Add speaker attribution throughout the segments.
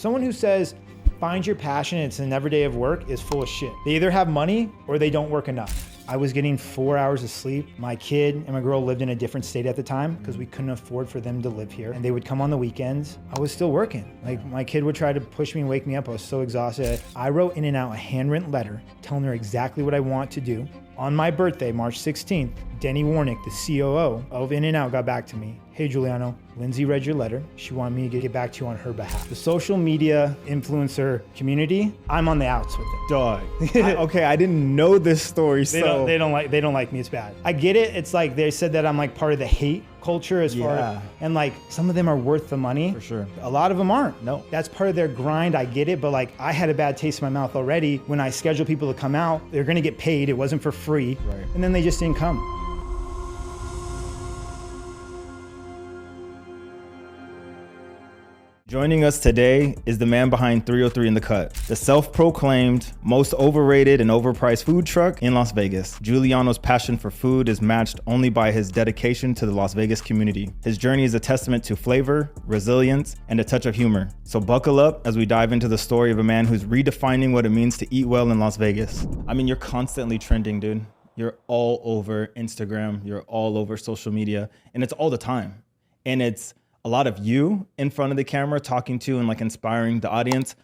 Speaker 1: Someone who says, find your passion, it's another day of work is full of shit. They either have money or they don't work enough. I was getting 4 hours of sleep. My kid and my girl lived in a different state at the time because we couldn't afford for them to live here. And they would come on the weekends. I was still working. Like my kid would try to push me and wake me up. I was so exhausted. I wrote In-N-Out a handwritten letter telling her exactly what I want to do. On my birthday, March 16th, Denny Warnick, the COO of In-N-Out, got back to me. Hey, Giuliano, Lindsay read your letter. She wanted me to get back to you on her behalf. The social media influencer community, I'm on the outs with it.
Speaker 2: Dog. Okay, I didn't know this story.
Speaker 1: They don't like me. It's bad. I get it. It's like they said that I'm like part of the hate culture as far, and like some of them are worth the money.
Speaker 2: For sure.
Speaker 1: A lot of them aren't.
Speaker 2: No.
Speaker 1: That's part of their grind. I get it. But like I had a bad taste in my mouth already when I scheduled people to come out. They're going to get paid. It wasn't for free.
Speaker 2: Right.
Speaker 1: And then they just didn't come.
Speaker 2: Joining us today is the man behind 303 in the Cut, the self-proclaimed most overrated and overpriced food truck in Las Vegas. Giuliano's passion for food is matched only by his dedication to the Las Vegas community. His journey is a testament to flavor, resilience, and a touch of humor. So buckle up as we dive into the story of a man who's redefining what it means to eat well in Las Vegas. I mean, you're constantly trending, dude. You're all over Instagram, you're all over social media, and it's all the time. And it's a lot of you in front of the camera talking to and like inspiring the audience,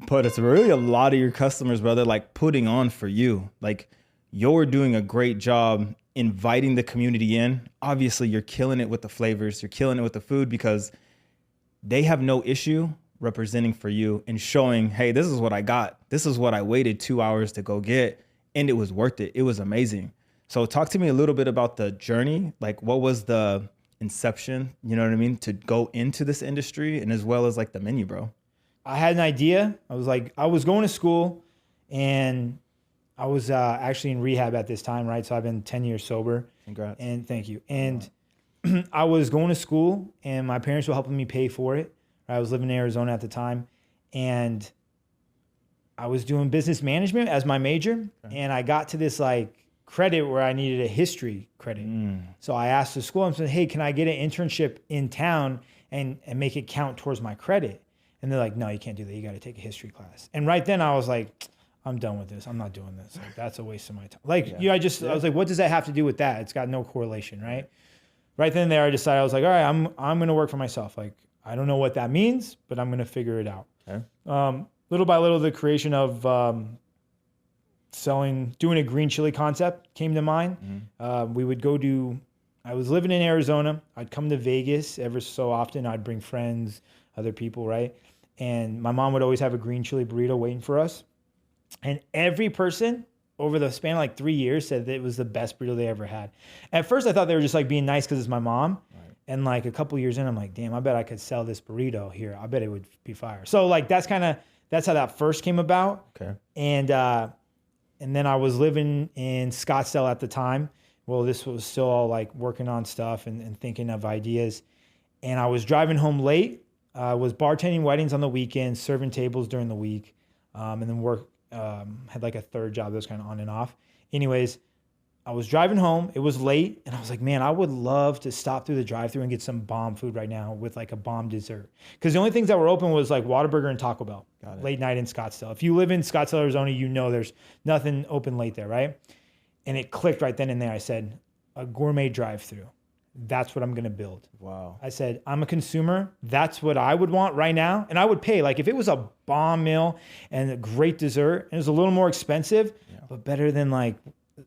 Speaker 2: but it's really a lot of your customers, brother, like putting on for you. Like you're doing a great job inviting the community in. Obviously you're killing it with the flavors, you're killing it with the food because they have no issue representing for you and showing, hey, this is what I got. This is what I waited 2 hours to go get. And it was worth it. It was amazing. So talk to me a little bit about the journey. Like what was the inception, you know what I mean, to go into this industry, and as well as like the menu, bro?
Speaker 1: I had an idea. I was going to school and I was actually in rehab at this time, right? So I've been 10 years sober.
Speaker 2: Congrats.
Speaker 1: And thank you. And I was going to school and my parents were helping me pay for it. I was living in Arizona at the time and I was doing business management as my major. Okay. And I got to this like credit where I needed a history credit. So I asked the school and said, hey, can I get an internship in town and make it count towards my credit? And they're like, no, you can't do that. You got to take a history class. And right then I was like, I'm done with this. I'm not doing this. Like, that's a waste of my time. Like, I was like, what does that have to do with that? It's got no correlation, right? Right then and there, I decided, I was like, all right, I'm going to work for myself. Like, I don't know what that means, but I'm going to figure it out. Okay. Little by little, the creation of doing a green chili concept came to mind. We would I was living in Arizona. I'd come to Vegas ever so often. I'd bring friends, other people, right? And my mom would always have a green chili burrito waiting for us. And every person over the span of like 3 years said that it was the best burrito they ever had. At first I thought they were just like being nice because it's my mom. Right. And like a couple years in, I'm like, damn, I bet I could sell this burrito here. I bet it would be fire. So like that's how that first came about. Okay. And then I was living in Scottsdale at the time. Well, this was still all like working on stuff and thinking of ideas. And I was driving home late, was bartending weddings on the weekends, serving tables during the week, and then had like a third job that was kind of on and off. Anyways, I was driving home. It was late, and I was like, man, I would love to stop through the drive-thru and get some bomb food right now with like a bomb dessert. Because the only things that were open was like Whataburger and Taco Bell, late night in Scottsdale. If you live in Scottsdale, Arizona, you know there's nothing open late there, right? And it clicked right then and there. I said, a gourmet drive-thru. That's what I'm going to build. Wow. I said, I'm a consumer. That's what I would want right now. And I would pay, like if it was a bomb meal and a great dessert, and it was a little more expensive, but better than like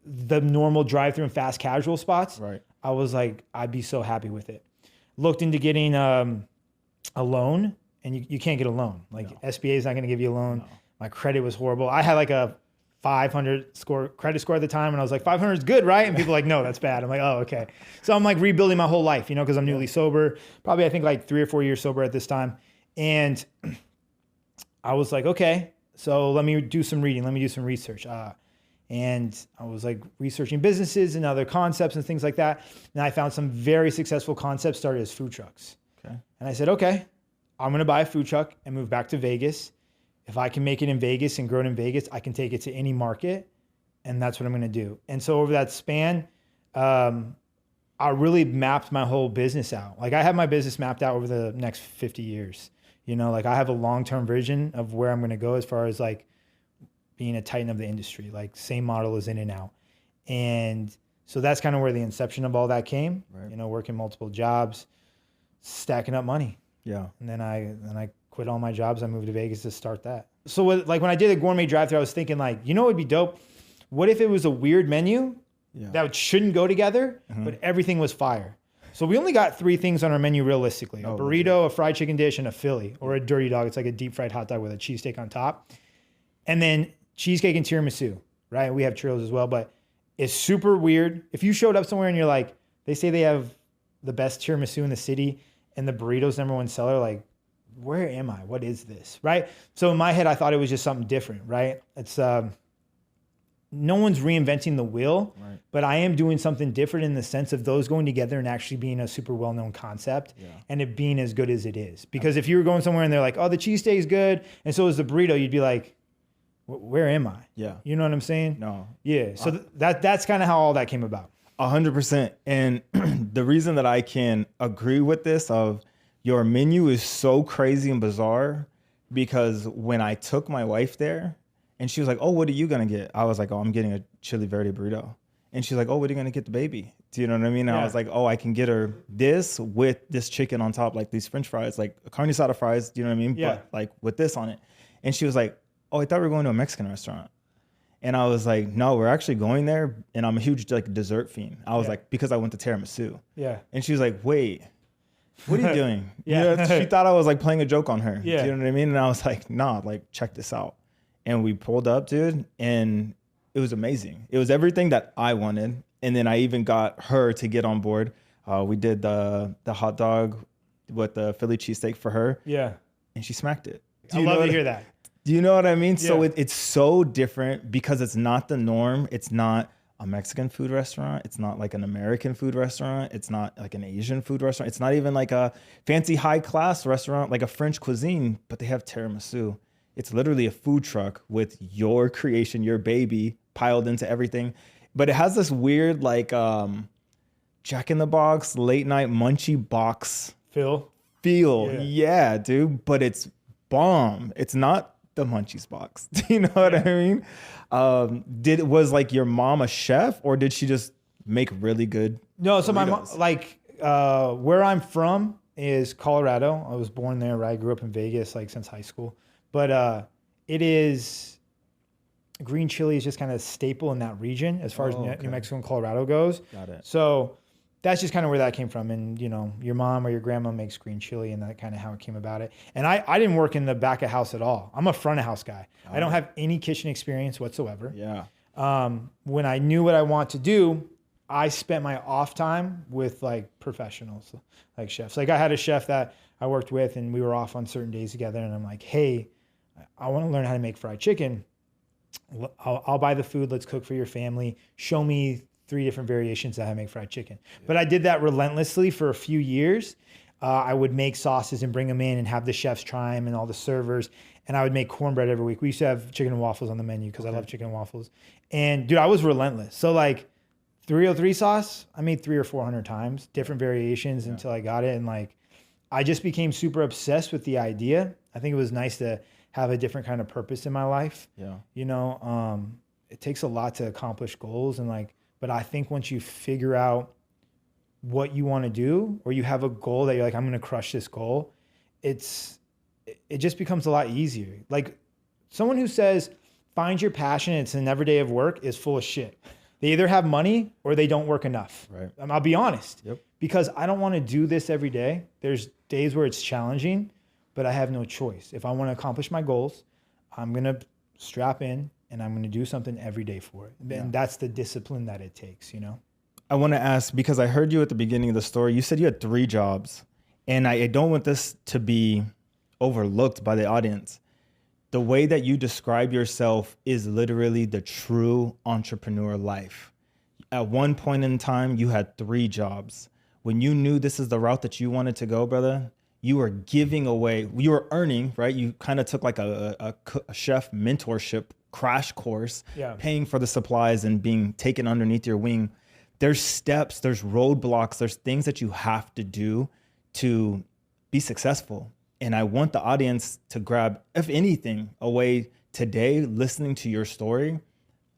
Speaker 1: the normal drive-thru and fast casual spots, right? I was like, I'd be so happy with it. Looked into getting a loan, and you can't get a loan. Like SBA is not going to give you a loan. No. My credit was horrible. I had like a 500 credit score at the time, and I was like, 500 is good, right? And people were like, no, that's bad. I'm like, oh, okay. So I'm like rebuilding my whole life, because I'm newly sober. Probably I think like 3 or 4 years sober at this time. And I was like, okay, so let me do some reading. Let me do some research. And I was like researching businesses and other concepts and things like that. And I found some very successful concepts started as food trucks. Okay. And I said, okay, I'm going to buy a food truck and move back to Vegas. If I can make it in Vegas and grow it in Vegas, I can take it to any market. And that's what I'm going to do. And so over that span, I really mapped my whole business out. Like I have my business mapped out over the next 50 years. You know, like I have a long-term vision of where I'm going to go as far as like being a titan of the industry, like same model as In-N-Out. And so that's kind of where the inception of all that came, you know, working multiple jobs, stacking up money.
Speaker 2: Yeah.
Speaker 1: And then I quit all my jobs. I moved to Vegas to start that. So like when I did a gourmet drive-thru, I was thinking like, you know, what would be dope. What if it was a weird menu that shouldn't go together, but everything was fire? So we only got 3 things on our menu realistically: a burrito, a fried chicken dish, and a Philly, or a dirty dog. It's like a deep fried hot dog with a cheesesteak on top. And then cheesecake and tiramisu, right? We have churros as well, but it's super weird. If you showed up somewhere and you're like, they say they have the best tiramisu in the city and the burrito's #1 seller, like, where am I? What is this, right? So in my head, I thought it was just something different, right? It's no one's reinventing the wheel, but I am doing something different in the sense of those going together and actually being a super well-known concept and it being as good as it is. Because if you were going somewhere and they're like, oh, the cheesesteak is good, and so is the burrito, you'd be like, where am I?
Speaker 2: Yeah.
Speaker 1: You know what I'm saying?
Speaker 2: No.
Speaker 1: Yeah. So that's kind of how all that came about.
Speaker 2: 100%. And the reason that I can agree with this of your menu is so crazy and bizarre, because when I took my wife there and she was like, oh, what are you going to get? I was like, oh, I'm getting a chili verde burrito. And she's like, oh, what are you going to get the baby? Do you know what I mean? And I was like, oh, I can get her this with this chicken on top, like these French fries, like carne asada fries. Do you know what I mean?
Speaker 1: Yeah.
Speaker 2: But like with this on it. And she was like, oh, I thought we were going to a Mexican restaurant. And I was like, no, we're actually going there. And I'm a huge like dessert fiend. I was like, because I went to tiramisu. Yeah. And she was like, wait, what are you doing? You know, she thought I was like playing a joke on her. Yeah. Do you know what I mean? And I was like, nah, like check this out. And we pulled up, dude, and it was amazing. It was everything that I wanted. And then I even got her to get on board. We did the hot dog with the Philly cheesesteak for her. Yeah. And she smacked it.
Speaker 1: I love to hear that.
Speaker 2: Do you know what I mean? Yeah. So it's so different because it's not the norm. It's not a Mexican food restaurant. It's not like an American food restaurant. It's not like an Asian food restaurant. It's not even like a fancy high class restaurant, like a French cuisine, but they have tiramisu. It's literally a food truck with your creation, your baby piled into everything. But it has this weird like Jack in the Box, late night munchy box feel. Yeah, dude. But it's bomb. It's not the munchies box. Do you know what I mean? Was like your mom a chef, or did she just make really good
Speaker 1: No, so
Speaker 2: burritos?
Speaker 1: my mom, like where I'm from is Colorado. I was born there, right? I grew up in Vegas like since high school. But it is, green chili is just kind of staple in that region as far as New Mexico and Colorado goes. Got it. So that's just kind of where that came from. And, you know, your mom or your grandma makes green chili, and that kind of how it came about it. And I didn't work in the back of house at all. I'm a front of house guy. I don't have any kitchen experience whatsoever. Yeah. When I knew what I want to do, I spent my off time with like professionals, like chefs. Like I had a chef that I worked with, and we were off on certain days together. And I'm like, hey, I want to learn how to make fried chicken. I'll buy the food. Let's cook for your family. Show me 3 different variations of how to make fried chicken. Yeah. But I did that relentlessly for a few years. I would make sauces and bring them in and have the chefs try them and all the servers. And I would make cornbread every week. We used to have chicken and waffles on the menu because I love chicken and waffles. And dude, I was relentless. So like 303 sauce, I made 300 or 400 times, different variations until I got it. And like, I just became super obsessed with the idea. I think it was nice to have a different kind of purpose in my life. Yeah. You know, it takes a lot to accomplish goals, and like, but I think once you figure out what you want to do, or you have a goal that you're like, I'm going to crush this goal, it just becomes a lot easier. Like someone who says, find your passion, it's an everyday of work, is full of shit. They either have money or they don't work enough. Right. I'll be honest. Yep. Because I don't want to do this every day. There's days where it's challenging, but I have no choice. If I want to accomplish my goals, I'm going to strap in and I'm going to do something every day for it. And that's the discipline that it takes, you know?
Speaker 2: I want to ask, because I heard you at the beginning of the story, you said you had 3 jobs, and I don't want this to be overlooked by the audience. The way that you describe yourself is literally the true entrepreneur life. At one point in time, you had 3 jobs. When you knew this is the route that you wanted to go, brother, you were giving away, you were earning, right? You kind of took like a chef mentorship crash course, paying for the supplies and being taken underneath your wing. There's steps, there's roadblocks, there's things that you have to do to be successful. And I want the audience to grab, if anything, away today, listening to your story,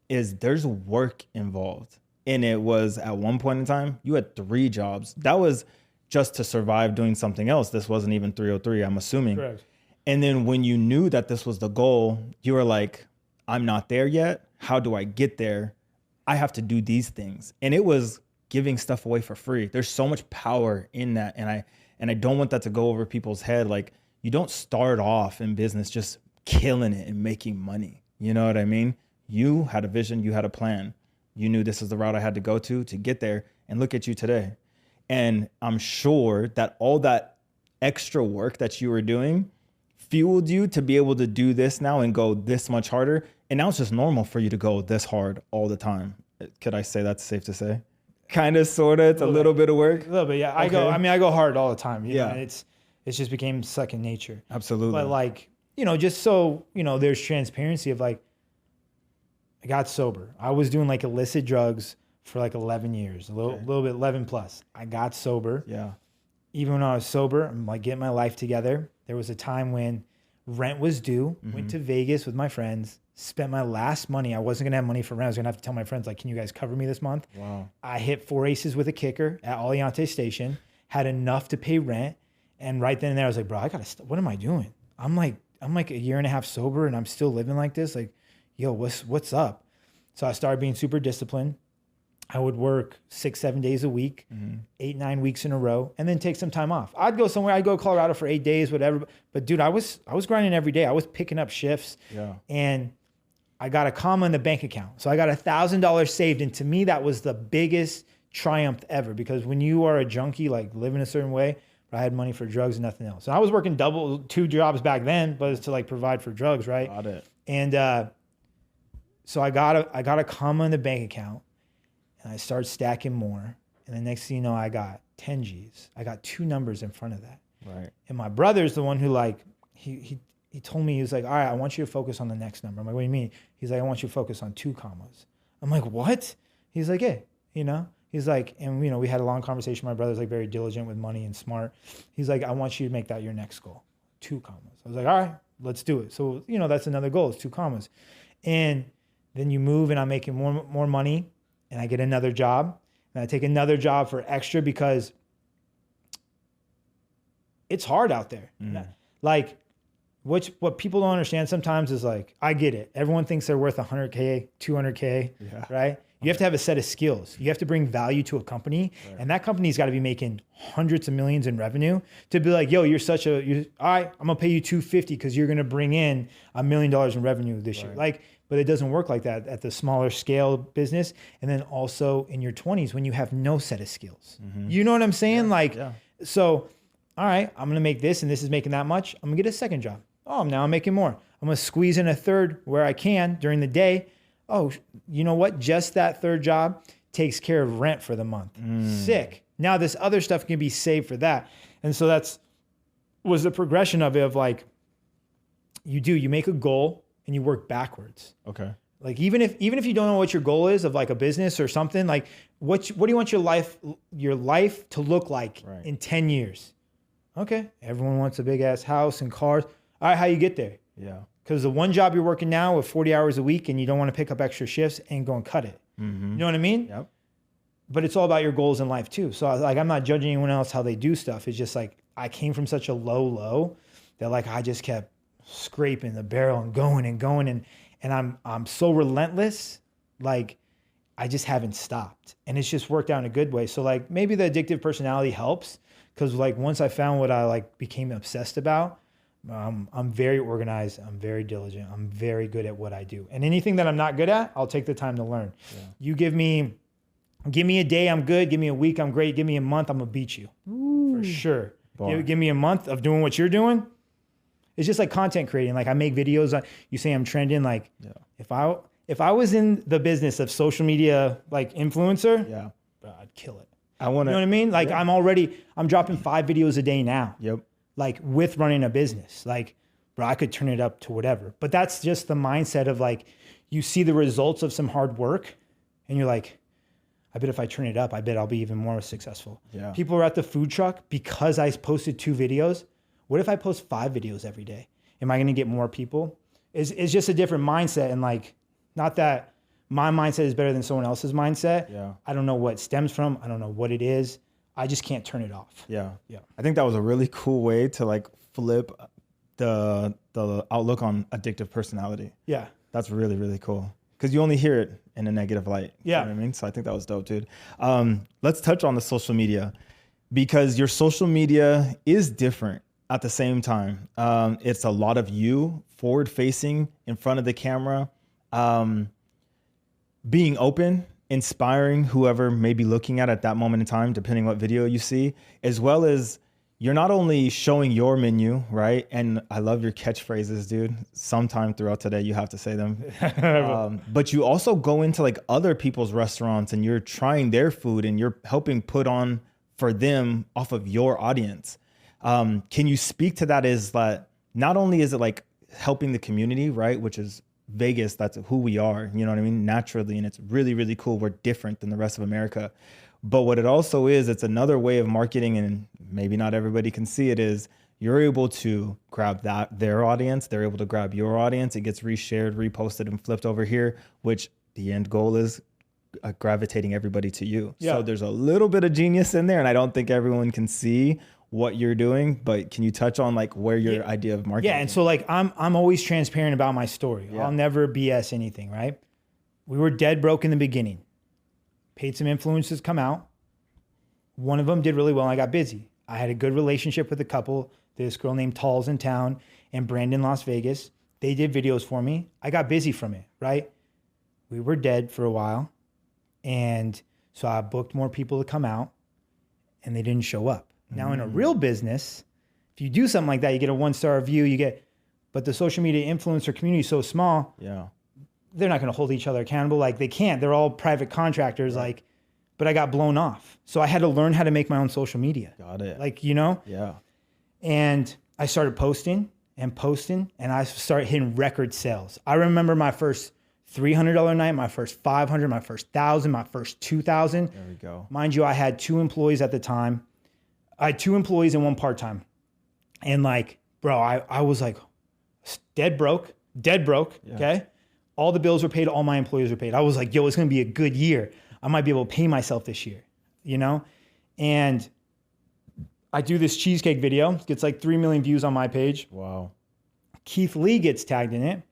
Speaker 2: is there's work involved. And it was at one point in time, you had 3 jobs. That was just to survive doing something else. This wasn't even 303, I'm assuming.
Speaker 1: Correct.
Speaker 2: And then when you knew that this was the goal, you were like, I'm not there yet. How do I get there? I have to do these things. And it was giving stuff away for free. There's so much power in that. And I don't want that to go over people's head. Like, you don't start off in business just killing it and making money. You know what I mean? You had a vision, you had a plan. You knew this is the route I had to go to get there. And look at you today. And I'm sure that all that extra work that you were doing fueled you to be able to do this now and go this much harder. And now it's just normal for you to go this hard all the time. Could I say that's safe to say? Kind of, sort of. It's a little bit of work.
Speaker 1: A little bit, yeah. I go hard all the time. You know,
Speaker 2: Yeah.
Speaker 1: it's just became second nature.
Speaker 2: Absolutely.
Speaker 1: But like, you know, just so, you know, there's transparency of like, I got sober. I was doing like illicit drugs for like 11 years, a little bit 11 plus. I got sober.
Speaker 2: Yeah.
Speaker 1: Even when I was sober, I'm like getting my life together. There was a time when rent was due, went to Vegas with my friends, spent my last money. I wasn't gonna have money for rent. I was gonna have to tell my friends, like, can you guys cover me this month?
Speaker 2: Wow.
Speaker 1: I hit 4 aces with a kicker at Aliante Station, had enough to pay rent. And right then and there, I was like, bro, I gotta, what am I doing? I'm like a year and a half sober and I'm still living like this. Like, yo, what's up? So I started being super disciplined. I would work 6-7 days a week, 8-9 weeks in a row, and then take some time off. I'd go somewhere. I'd go to Colorado for 8 days, whatever. But dude, I was grinding every day. I was picking up shifts, and I got a comma in the bank account. So I got $1,000 saved, and to me, that was the biggest triumph ever. Because when you are a junkie, like living a certain way, I had money for drugs and nothing else. So I was working 2 jobs back then, but it's to like provide for drugs, right?
Speaker 2: Got it.
Speaker 1: And so I got a comma in the bank account. And I started stacking more. And the next thing you know, I got 10 G's. I got 2 numbers in front of that.
Speaker 2: Right.
Speaker 1: And my brother's the one who like, he told me, he was like, all right, I want you to focus on the next number. I'm like, what do you mean? He's like, I want you to focus on 2 commas. I'm like, what? He's like, yeah, you know? He's like, and you know, we had a long conversation. My brother's like very diligent with money and smart. He's like, I want you to make that your next goal. 2 commas. I was like, all right, let's do it. So, you know, that's another goal. It's 2 commas. And then you move and I'm making more money. And I get another job, and I take another job for extra because it's hard out there. Like, what people don't understand sometimes is like, I get it. Everyone thinks they're worth 100K, 200K, right? You have to have a set of skills. You have to bring value to a company, and that company's got to be making hundreds of millions in revenue to be like, yo, all right, I'm gonna pay you $250 because you're gonna bring in $1 million in revenue this year. Like, but it doesn't work like that at the smaller scale business. And then also in your 20s when you have no set of skills. You know what I'm saying? So, all right, I'm gonna make this and this is making that much. I'm gonna get a second job. Oh, now I'm making more. I'm gonna squeeze in a third where I can during the day. Oh, you know what? Just that third job takes care of rent for the month. Sick. Now this other stuff can be saved for that. And so was the progression of it of like, you make a goal and you work backwards.
Speaker 2: Okay.
Speaker 1: Like even if you don't know what your goal is of like a business or something, like what do you want your life to look like in 10 years? Okay. Everyone wants a big ass house and cars. All right, how you get there? Yeah. Because the one job you're working now with 40 hours a week and you don't want to pick up extra shifts and go and cut it. You know what I mean? Yep. But it's all about your goals in life too. So like, I'm not judging anyone else how they do stuff. It's just like, I came from such a low that like, I just kept scraping the barrel and going and I'm so relentless. Like I just haven't stopped and it's just worked out in a good way. So like maybe the addictive personality helps because like once I found what I like became obsessed about, I'm very organized. I'm very diligent. I'm very good at what I do. And anything that I'm not good at, I'll take the time to learn. Yeah. You give me a day, I'm good. Give me a week, I'm great. Give me a month, I'm gonna beat you. For sure. Give me a month of doing what you're doing. It's just like content creating. Like I make videos. You say I'm trending. Like if I was in the business of social media, like influencer, bro, I'd kill it. You know what I mean? Like I'm dropping 5 videos a day now. Yep. Like with running a business, like, bro, I could turn it up to whatever. But that's just the mindset of like, you see the results of some hard work and you're like, I bet if I turn it up, I bet I'll be even more successful. Yeah. People are at the food truck because I posted 2 videos What if I post 5 videos every day? Am I going to get more people? It's just a different mindset. And like, not that my mindset is better than someone else's mindset.
Speaker 2: Yeah.
Speaker 1: I don't know what it stems from. I don't know what it is. I just can't turn it off.
Speaker 2: Yeah.
Speaker 1: Yeah.
Speaker 2: I think that was a really cool way to like flip the outlook on addictive personality.
Speaker 1: Yeah.
Speaker 2: That's really, really cool. Because you only hear it in a negative light.
Speaker 1: Yeah.
Speaker 2: You know what I mean? So I think that was dope, dude. Let's touch on the social media, because your social media is different at the same time. It's a lot of you forward facing in front of the camera, being open, inspiring whoever may be looking at that moment in time, depending what video you see, as well as you're not only showing your menu, right? And I love your catchphrases, dude. Sometime throughout today, you have to say them. But you also go into like other people's restaurants and you're trying their food and you're helping put on for them off of your audience. Can you speak to that? Is that not only is it like helping the community, right? Which is Vegas, that's who we are, you know what I mean? Naturally. And it's really, really cool. We're different than the rest of America. But what it also is, it's another way of marketing, and maybe not everybody can see it, is you're able to grab their audience. They're able to grab your audience. It gets reshared, reposted, and flipped over here, which the end goal is gravitating everybody to you. Yeah. So there's a little bit of genius in there, and I don't think everyone can see what you're doing, but can you touch on like where your idea of marketing?
Speaker 1: Yeah, and so like I'm always transparent about my story. Yeah. I'll never BS anything, right? We were dead broke in the beginning. Paid some influencers come out. One of them did really well. I got busy. I had a good relationship with a couple. This girl named Tall's in town and Brandon, Las Vegas. They did videos for me. I got busy from it, right? We were dead for a while. And so I booked more people to come out and they didn't show up. Now in a real business, if you do something like that, you get a 1-star review, but the social media influencer community is so small. Yeah. They're not going to hold each other accountable. Like they can't, they're all private contractors. Right. Like, but I got blown off. So I had to learn how to make my own social media. Got it. Like, you know? Yeah. And I started posting, and I started hitting record sales. I remember my first $300 night, my first $500, my first $1,000, my first $2,000. There we go. Mind you, I had 2 employees at the time. I had 2 employees and 1 part-time. And like, bro, I was like dead broke, yeah. Okay? All the bills were paid, all my employees were paid. I was like, yo, it's gonna be a good year. I might be able to pay myself this year, you know? And I do this cheesecake video, it gets like 3 million views on my page. Wow. Keith Lee gets tagged in it.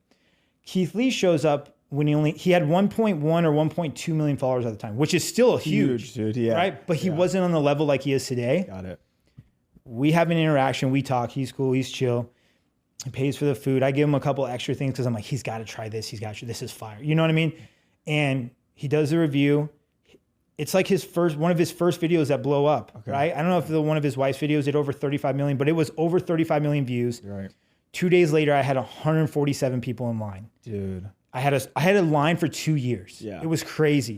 Speaker 1: Keith Lee shows up when he had 1.1 or 1.2 million followers at the time, which is still huge, dude. Yeah. Right? But he wasn't on the level like he is today. Got it. We have an interaction, we talk, he's cool, he's chill. He pays for the food. I give him a couple extra things because I'm like, he's got to try this. This is fire. You know what I mean? And he does the review. It's like one of his first videos that blow up, right? I don't know if one of his wife's videos did over 35 million, but it was over 35 million views. Right. 2 days later, I had 147 people in line. Dude. I had a line for 2 years. Yeah. It was crazy.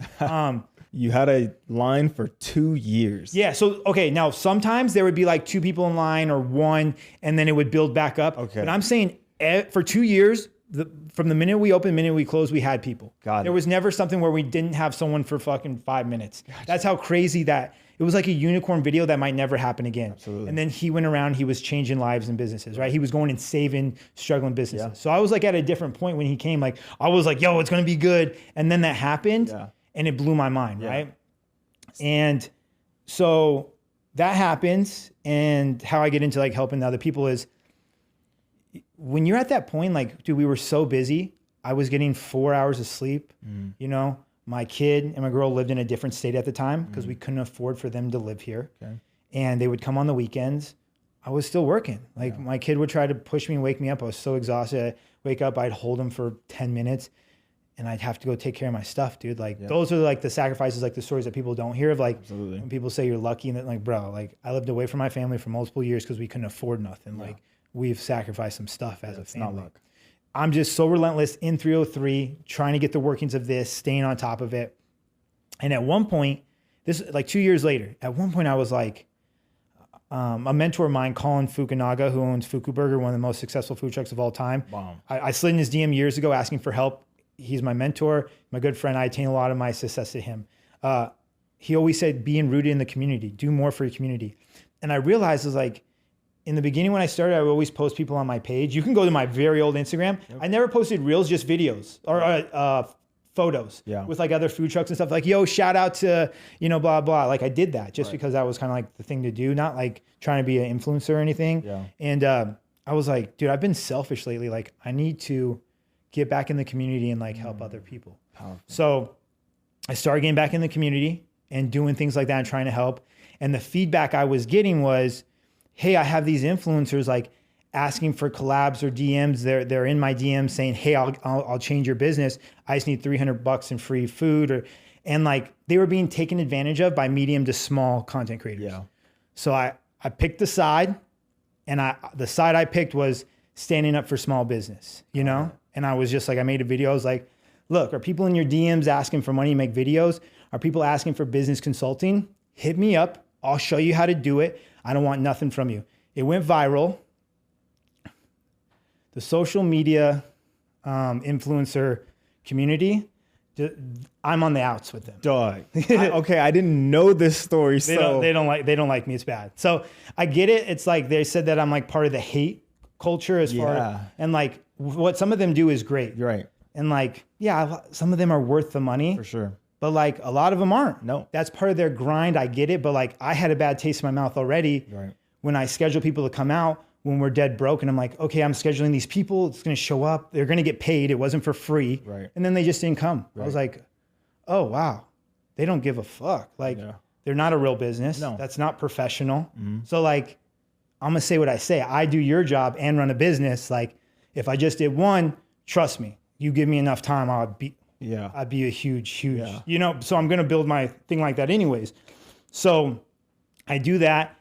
Speaker 2: You had a line for 2 years.
Speaker 1: Yeah. So, okay. Now, sometimes there would be like 2 people in line or 1, and then it would build back up. Okay. But I'm saying for 2 years, from the minute we opened, minute we closed, we had people. There was never something where we didn't have someone for fucking 5 minutes. Gotcha. That's how crazy that, it was like a unicorn video that might never happen again. Absolutely. And then he went around, he was changing lives and businesses, right? He was going and saving struggling businesses. Yeah. So I was like at a different point when he came, like, I was like, yo, it's going to be good. And then that happened. Yeah. And it blew my mind, right? And so that happens, and how I get into like helping other people is when you're at that point, like, dude, we were so busy. I was getting 4 hours of sleep. You know, my kid and my girl lived in a different state at the time because we couldn't afford for them to live here. Okay. And they would come on the weekends. I was still working. Like my kid would try to push me and wake me up. I was so exhausted. I'd wake up, I'd hold him for 10 minutes. And I'd have to go take care of my stuff, dude. Like those are like the sacrifices, like the stories that people don't hear of. Like when people say you're lucky, and like, bro, like I lived away from my family for multiple years because we couldn't afford nothing. Like we've sacrificed some stuff as a family. It's not luck. I'm just so relentless in 303, trying to get the workings of this, staying on top of it. And at one point, this like 2 years later, at one point I was like, a mentor of mine, Colin Fukunaga, who owns Fuku Burger, one of the most successful food trucks of all time. Wow. I slid in his DM years ago asking for help. He's my mentor, my good friend. I attain a lot of my success to him. He always said, being rooted in the community, do more for your community. And I realized, I was like, in the beginning when I started, I would always post people on my page. You can go to my very old Instagram. Yep. I never posted reels, just videos or photos with like other food trucks and stuff. Like, yo, shout out to, you know, blah, blah. Like I did that just because that was kind of like the thing to do, not like trying to be an influencer or anything. Yeah. And I was like, dude, I've been selfish lately. Like I need to get back in the community and like help other people. Powerful. So I started getting back in the community and doing things like that and trying to help. And the feedback I was getting was, hey, I have these influencers like asking for collabs or DMs. They're in my DMs saying, hey, I'll change your business. I just need $300 in free food. And like they were being taken advantage of by medium to small content creators. Yeah. So I picked the side, and the side I picked was standing up for small business, you know? And I was just like, I made a video. I was like, look, are people in your DMs asking for money to make videos? Are people asking for business consulting? Hit me up. I'll show you how to do it. I don't want nothing from you. It went viral. The social media influencer community, I'm on the outs with them.
Speaker 2: Dog. Okay, I didn't know this story.
Speaker 1: They don't like me. It's bad. So I get it. It's like they said that I'm like part of the hate culture as far, and like what some of them do is great.
Speaker 2: You're right.
Speaker 1: And like, yeah, some of them are worth the money.
Speaker 2: For sure.
Speaker 1: But like a lot of them aren't.
Speaker 2: No.
Speaker 1: That's part of their grind. I get it. But like I had a bad taste in my mouth already when I schedule people to come out when we're dead broke. And I'm like, okay, I'm scheduling these people. It's going to show up. They're going to get paid. It wasn't for free. Right. And then they just didn't come. Right. I was like, oh, wow. They don't give a fuck. Like they're not a real business. No. That's not professional. Mm-hmm. So like, I'm going to say what I say. I do your job and run a business. Like if I just did one, trust me, you give me enough time, I'd be a huge, you know, so I'm going to build my thing like that anyways. So I do that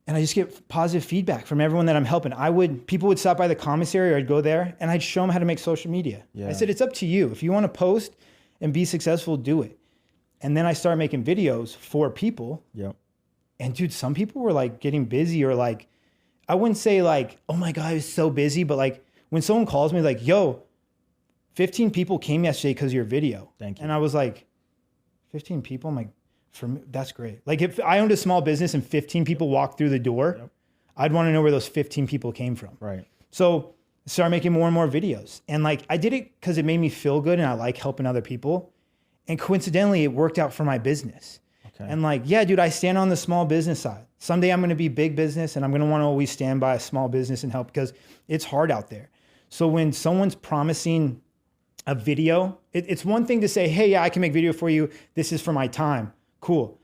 Speaker 1: and I just get positive feedback from everyone that I'm helping. People would stop by the commissary or I'd go there and I'd show them how to make social media. Yeah. I said, it's up to you. If you want to post and be successful, do it. And then I started making videos for people. Yep. And dude, some people were like getting busy or like, I wouldn't say like, oh my God, I was so busy. But like when someone calls me like, yo, 15 people came yesterday because of your video. Thank you. And I was like, 15 people? I'm like, for me, that's great. Like if I owned a small business and 15 people walked through the door, I'd want to know where those 15 people came from. Right. So I started making more and more videos. And like, I did it because it made me feel good and I like helping other people. And coincidentally, it worked out for my business. Okay. And like, yeah, dude, I stand on the small business side. Someday I'm going to be big business and I'm going to want to always stand by a small business and help because it's hard out there. So when someone's promising a video, it's one thing to say, hey, yeah, I can make video for you. This is for my time. Cool.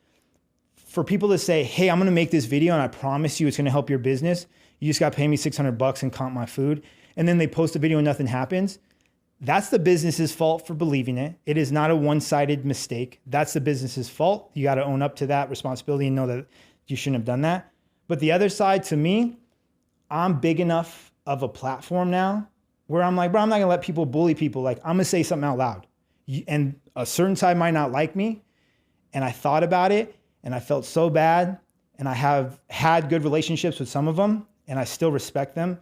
Speaker 1: For people to say, hey, I'm going to make this video and I promise you it's going to help your business. You just got to pay me $600 and comp my food. And then they post a video and nothing happens. That's the business's fault for believing it. It is not a one-sided mistake. That's the business's fault. You got to own up to that responsibility and know that you shouldn't have done that. But the other side, to me, I'm big enough of a platform now where I'm like, bro, I'm not gonna let people bully people. Like, I'm gonna say something out loud. And a certain side might not like me. And I thought about it and I felt so bad. And I have had good relationships with some of them and I still respect them.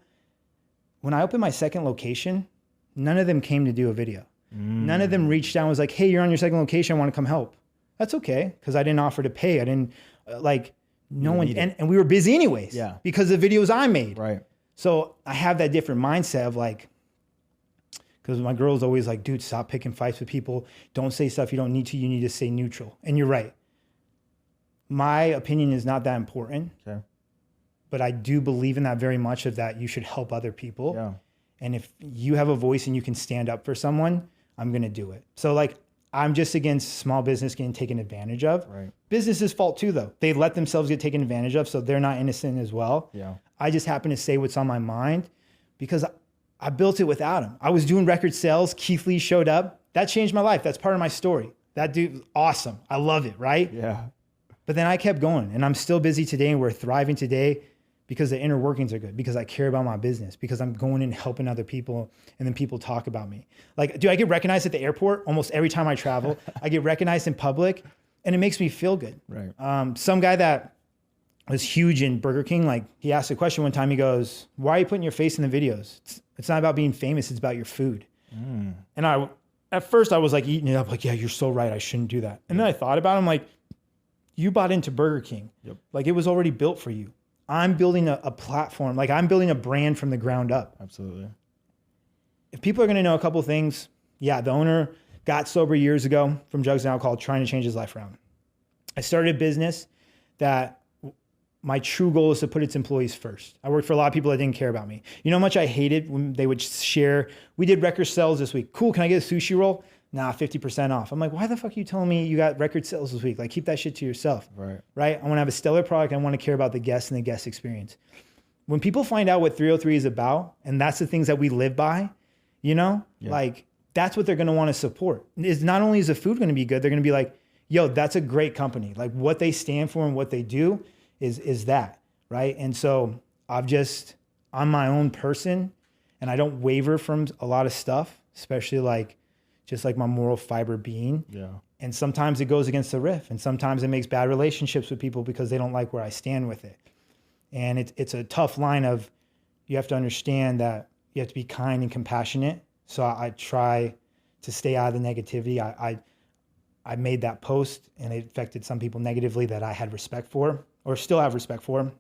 Speaker 1: When I opened my second location, none of them came to do a video. None of them reached out and was like, hey, you're on your second location. I want to come help. That's okay. Because I didn't offer to pay. I didn't no one, and we were busy anyways. Yeah. Because of the videos I made. Right. So I have that different mindset of like, because my girl's always like, dude, stop picking fights with people. Don't say stuff you don't need to. You need to stay neutral. And you're right. My opinion is not that important. Okay. But I do believe in that very much of that you should help other people. Yeah. And if you have a voice and you can stand up for someone, I'm going to do it. So like, I'm just against small business getting taken advantage of. Right. Business's fault too, though. They let themselves get taken advantage of, so they're not innocent as well. Yeah. I just happen to say what's on my mind because I built it without him. I was doing record sales. Keith Lee showed up. That changed my life. That's part of my story. That dude was awesome. I love it, right? Yeah. But then I kept going, and I'm still busy today, and we're thriving today because the inner workings are good, because I care about my business, because I'm going and helping other people, and then people talk about me. Like, dude, I get recognized at the airport almost every time I travel. I get recognized in public, and it makes me feel good. Right. Some guy that was huge in Burger King, like, he asked a question one time. He goes, why are you putting your face in the videos? It's not about being famous. It's about your food. And at first I was like eating it up, like, yeah, you're so right. I shouldn't do that. And then I thought about it. I'm like, you bought into Burger King. Yep. Like, it was already built for you. I'm building a platform. Like I'm building a brand from the ground up.
Speaker 2: Absolutely.
Speaker 1: If people are going to know a couple things, the owner got sober years ago from drugs and alcohol, trying to change his life around. I started a business that my true goal is to put its employees first. I worked for a lot of people that didn't care about me. You know how much I hated when they would share, we did record sales this week. Cool, can I get a sushi roll? Nah, 50% off. I'm like, why the fuck are you telling me you got record sales this week? Like, keep that shit to yourself. Right? I want to have a stellar product. I want to care about the guests and the guest experience. When people find out what 303 is about, and that's the things that we live by, like that's what they're going to want to support. Is not only is the food going to be good, they're going to be like, yo, that's a great company. Like what they stand for and what they do is that, right? And so I'm my own person and I don't waver from a lot of stuff, especially just like my moral fiber being.
Speaker 2: Yeah.
Speaker 1: And sometimes it goes against the riff and sometimes it makes bad relationships with people because they don't like where I stand with it. And it's a tough line of, you have to understand that you have to be kind and compassionate. So I try to stay out of the negativity. I made that post and it affected some people negatively that I had respect for or still have respect for.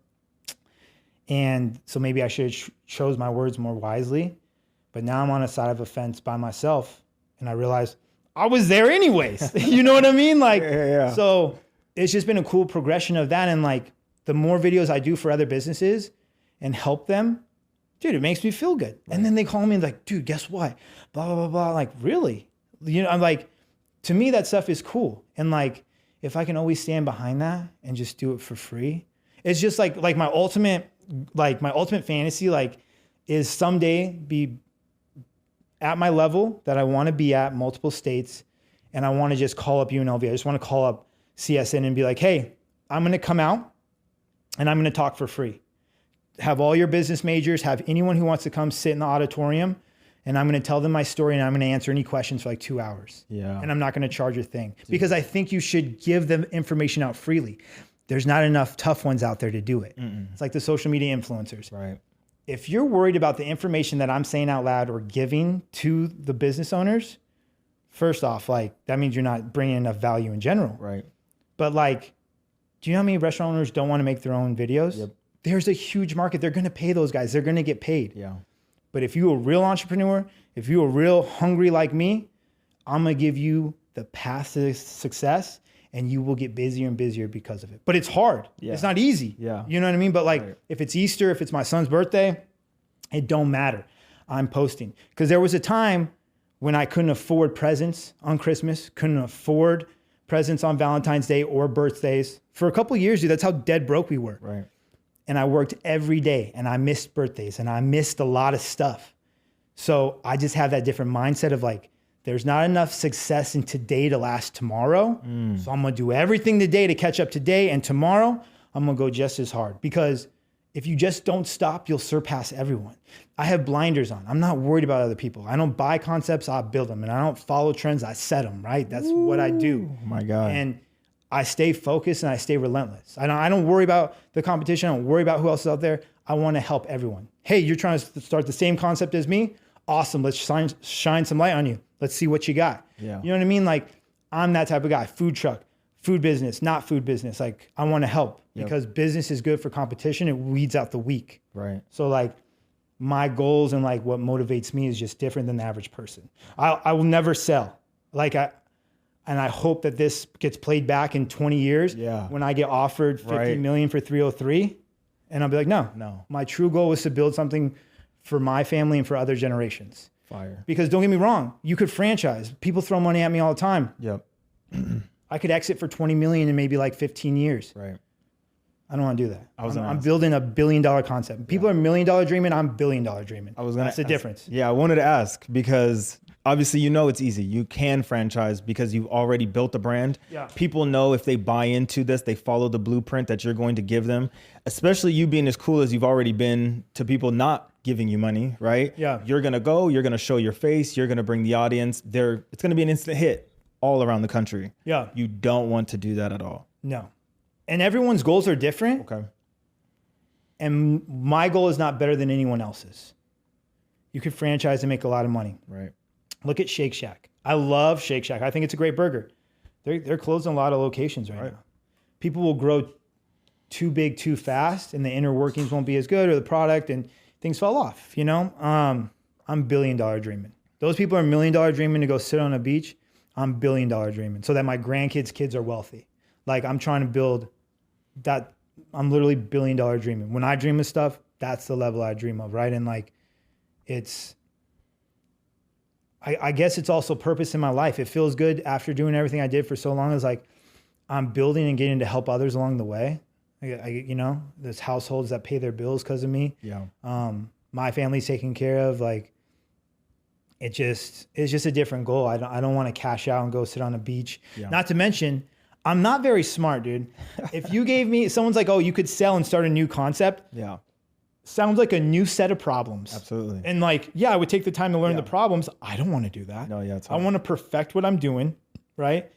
Speaker 1: And so maybe I should have chose my words more wisely, but now I'm on a side of a fence by myself and I realized I was there anyways. You know what I mean? So it's just been a cool progression of that. And the more videos I do for other businesses and help them, dude, it makes me feel good. Right. And then they call me like, dude, guess what? Blah, blah, blah, blah. Like, really? I'm like, to me, that stuff is cool. And if I can always stand behind that and just do it for free, it's just like my ultimate fantasy, is someday be at my level that I want to be at, multiple states. And I want to just call up UNLV. I just want to call up CSN and be like, hey, I'm going to come out and I'm going to talk for free. Have all your business majors, have anyone who wants to come sit in the auditorium, and I'm going to tell them my story and I'm going to answer any questions for 2 hours. Yeah. And I'm not going to charge a thing because I think you should give them information out freely. There's not enough tough ones out there to do it. It's like the social media influencers.
Speaker 2: Right.
Speaker 1: If you're worried about the information that I'm saying out loud or giving to the business owners, first off, that means you're not bringing enough value in general.
Speaker 2: Right.
Speaker 1: But do you know how many restaurant owners don't want to make their own videos?
Speaker 2: Yep.
Speaker 1: There's a huge market. They're going to pay those guys. They're going to get paid.
Speaker 2: Yeah.
Speaker 1: But if you're a real entrepreneur, if you're real hungry like me, I'm going to give you the path to success and you will get busier and busier because of it. But it's hard. Yeah. It's not easy.
Speaker 2: Yeah.
Speaker 1: You know what I mean? But if it's Easter, if it's my son's birthday, it don't matter. I'm posting. Because there was a time when I couldn't afford presents on Christmas, couldn't afford presents on Valentine's Day or birthdays. For a couple of years, dude, that's how dead broke we were.
Speaker 2: Right.
Speaker 1: And I worked every day and I missed birthdays and I missed a lot of stuff. So I just have that different mindset of there's not enough success in today to last tomorrow. So I'm going to do everything today to catch up today. And tomorrow I'm going to go just as hard because if you just don't stop, you'll surpass everyone. I have blinders on. I'm not worried about other people. I don't buy concepts, I build them. And I don't follow trends, I set them, right? That's what I do.
Speaker 2: Oh my God.
Speaker 1: And I stay focused and I stay relentless. I don't worry about the competition. I don't worry about who else is out there. I want to help everyone. Hey, you're trying to start the same concept as me? Awesome. Let's shine some light on you. Let's see what you got.
Speaker 2: Yeah.
Speaker 1: You know what I mean? I'm that type of guy. Food truck, food business, not food business. I want to help because business is good for competition. It weeds out the weak.
Speaker 2: Right.
Speaker 1: So my goals and what motivates me is just different than the average person. I will never sell. And I hope that this gets played back in 20 years when I get offered 50 million for 303. And I'll be like, no. My true goal was to build something for my family and for other generations.
Speaker 2: Fire.
Speaker 1: Because don't get me wrong, you could franchise. People throw money at me all the time.
Speaker 2: Yep.
Speaker 1: I could exit for 20 million in maybe 15 years.
Speaker 2: Right.
Speaker 1: I don't want to do that. I'm building $1 billion concept. People are $1 million dreaming. I'm $1 billion dreaming. That's the difference.
Speaker 2: Yeah, I wanted to ask because obviously it's easy. You can franchise because you've already built a brand.
Speaker 1: Yeah.
Speaker 2: People know if they buy into this, they follow the blueprint that you're going to give them. Especially you being as cool as you've already been to people not giving you money, right?
Speaker 1: Yeah.
Speaker 2: You're gonna go. You're gonna show your face. You're gonna bring the audience. It's gonna be an instant hit all around the country.
Speaker 1: Yeah.
Speaker 2: You don't want to do that at all.
Speaker 1: No. And everyone's goals are different.
Speaker 2: Okay.
Speaker 1: And my goal is not better than anyone else's. You could franchise and make a lot of money.
Speaker 2: Right.
Speaker 1: Look at Shake Shack. I love Shake Shack. I think it's a great burger. They're closing a lot of locations right now. People will grow too big too fast and the inner workings won't be as good or the product and things fall off, you know? I'm $1 billion dreaming. Those people are $1 million dreaming to go sit on a beach. I'm $1 billion dreaming so that my grandkids' kids are wealthy. Like I'm trying to build that. I'm literally $1 billion dreaming. When I dream of stuff, that's the level I dream of, right? And like, I guess it's also purpose in my life. It feels good after doing everything I did for so long. It's like I'm building and getting to help others along the way. You know, there's households that pay their bills because of me.
Speaker 2: Yeah.
Speaker 1: My family's taken care of. Like, it's just a different goal. I don't want to cash out and go sit on a beach. Yeah. Not to mention, I'm not very smart, dude. If you gave me, someone's like, oh, you could sell and start a new concept.
Speaker 2: Yeah.
Speaker 1: Sounds like a new set of problems.
Speaker 2: Absolutely.
Speaker 1: And like, yeah, I would take the time to learn the problems. I don't want to do that.
Speaker 2: No, yeah.
Speaker 1: I want to perfect what I'm doing, right?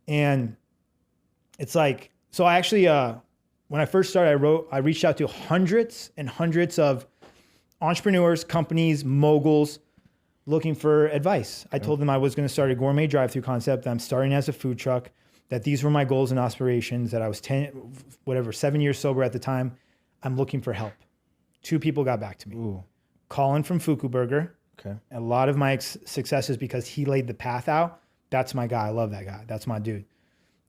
Speaker 1: And it's like, so I actually, when I first started, I reached out to hundreds and hundreds of entrepreneurs, companies, moguls looking for advice. I told them I was going to start a gourmet drive-through concept. That I'm starting as a food truck, that these were my goals and aspirations, that I was 7 years sober at the time. I'm looking for help. 2 people got back to me.
Speaker 2: Ooh.
Speaker 1: Colin from Fuku Burger.
Speaker 2: Okay.
Speaker 1: A lot of my success is because he laid the path out. That's my guy. I love that guy. That's my dude.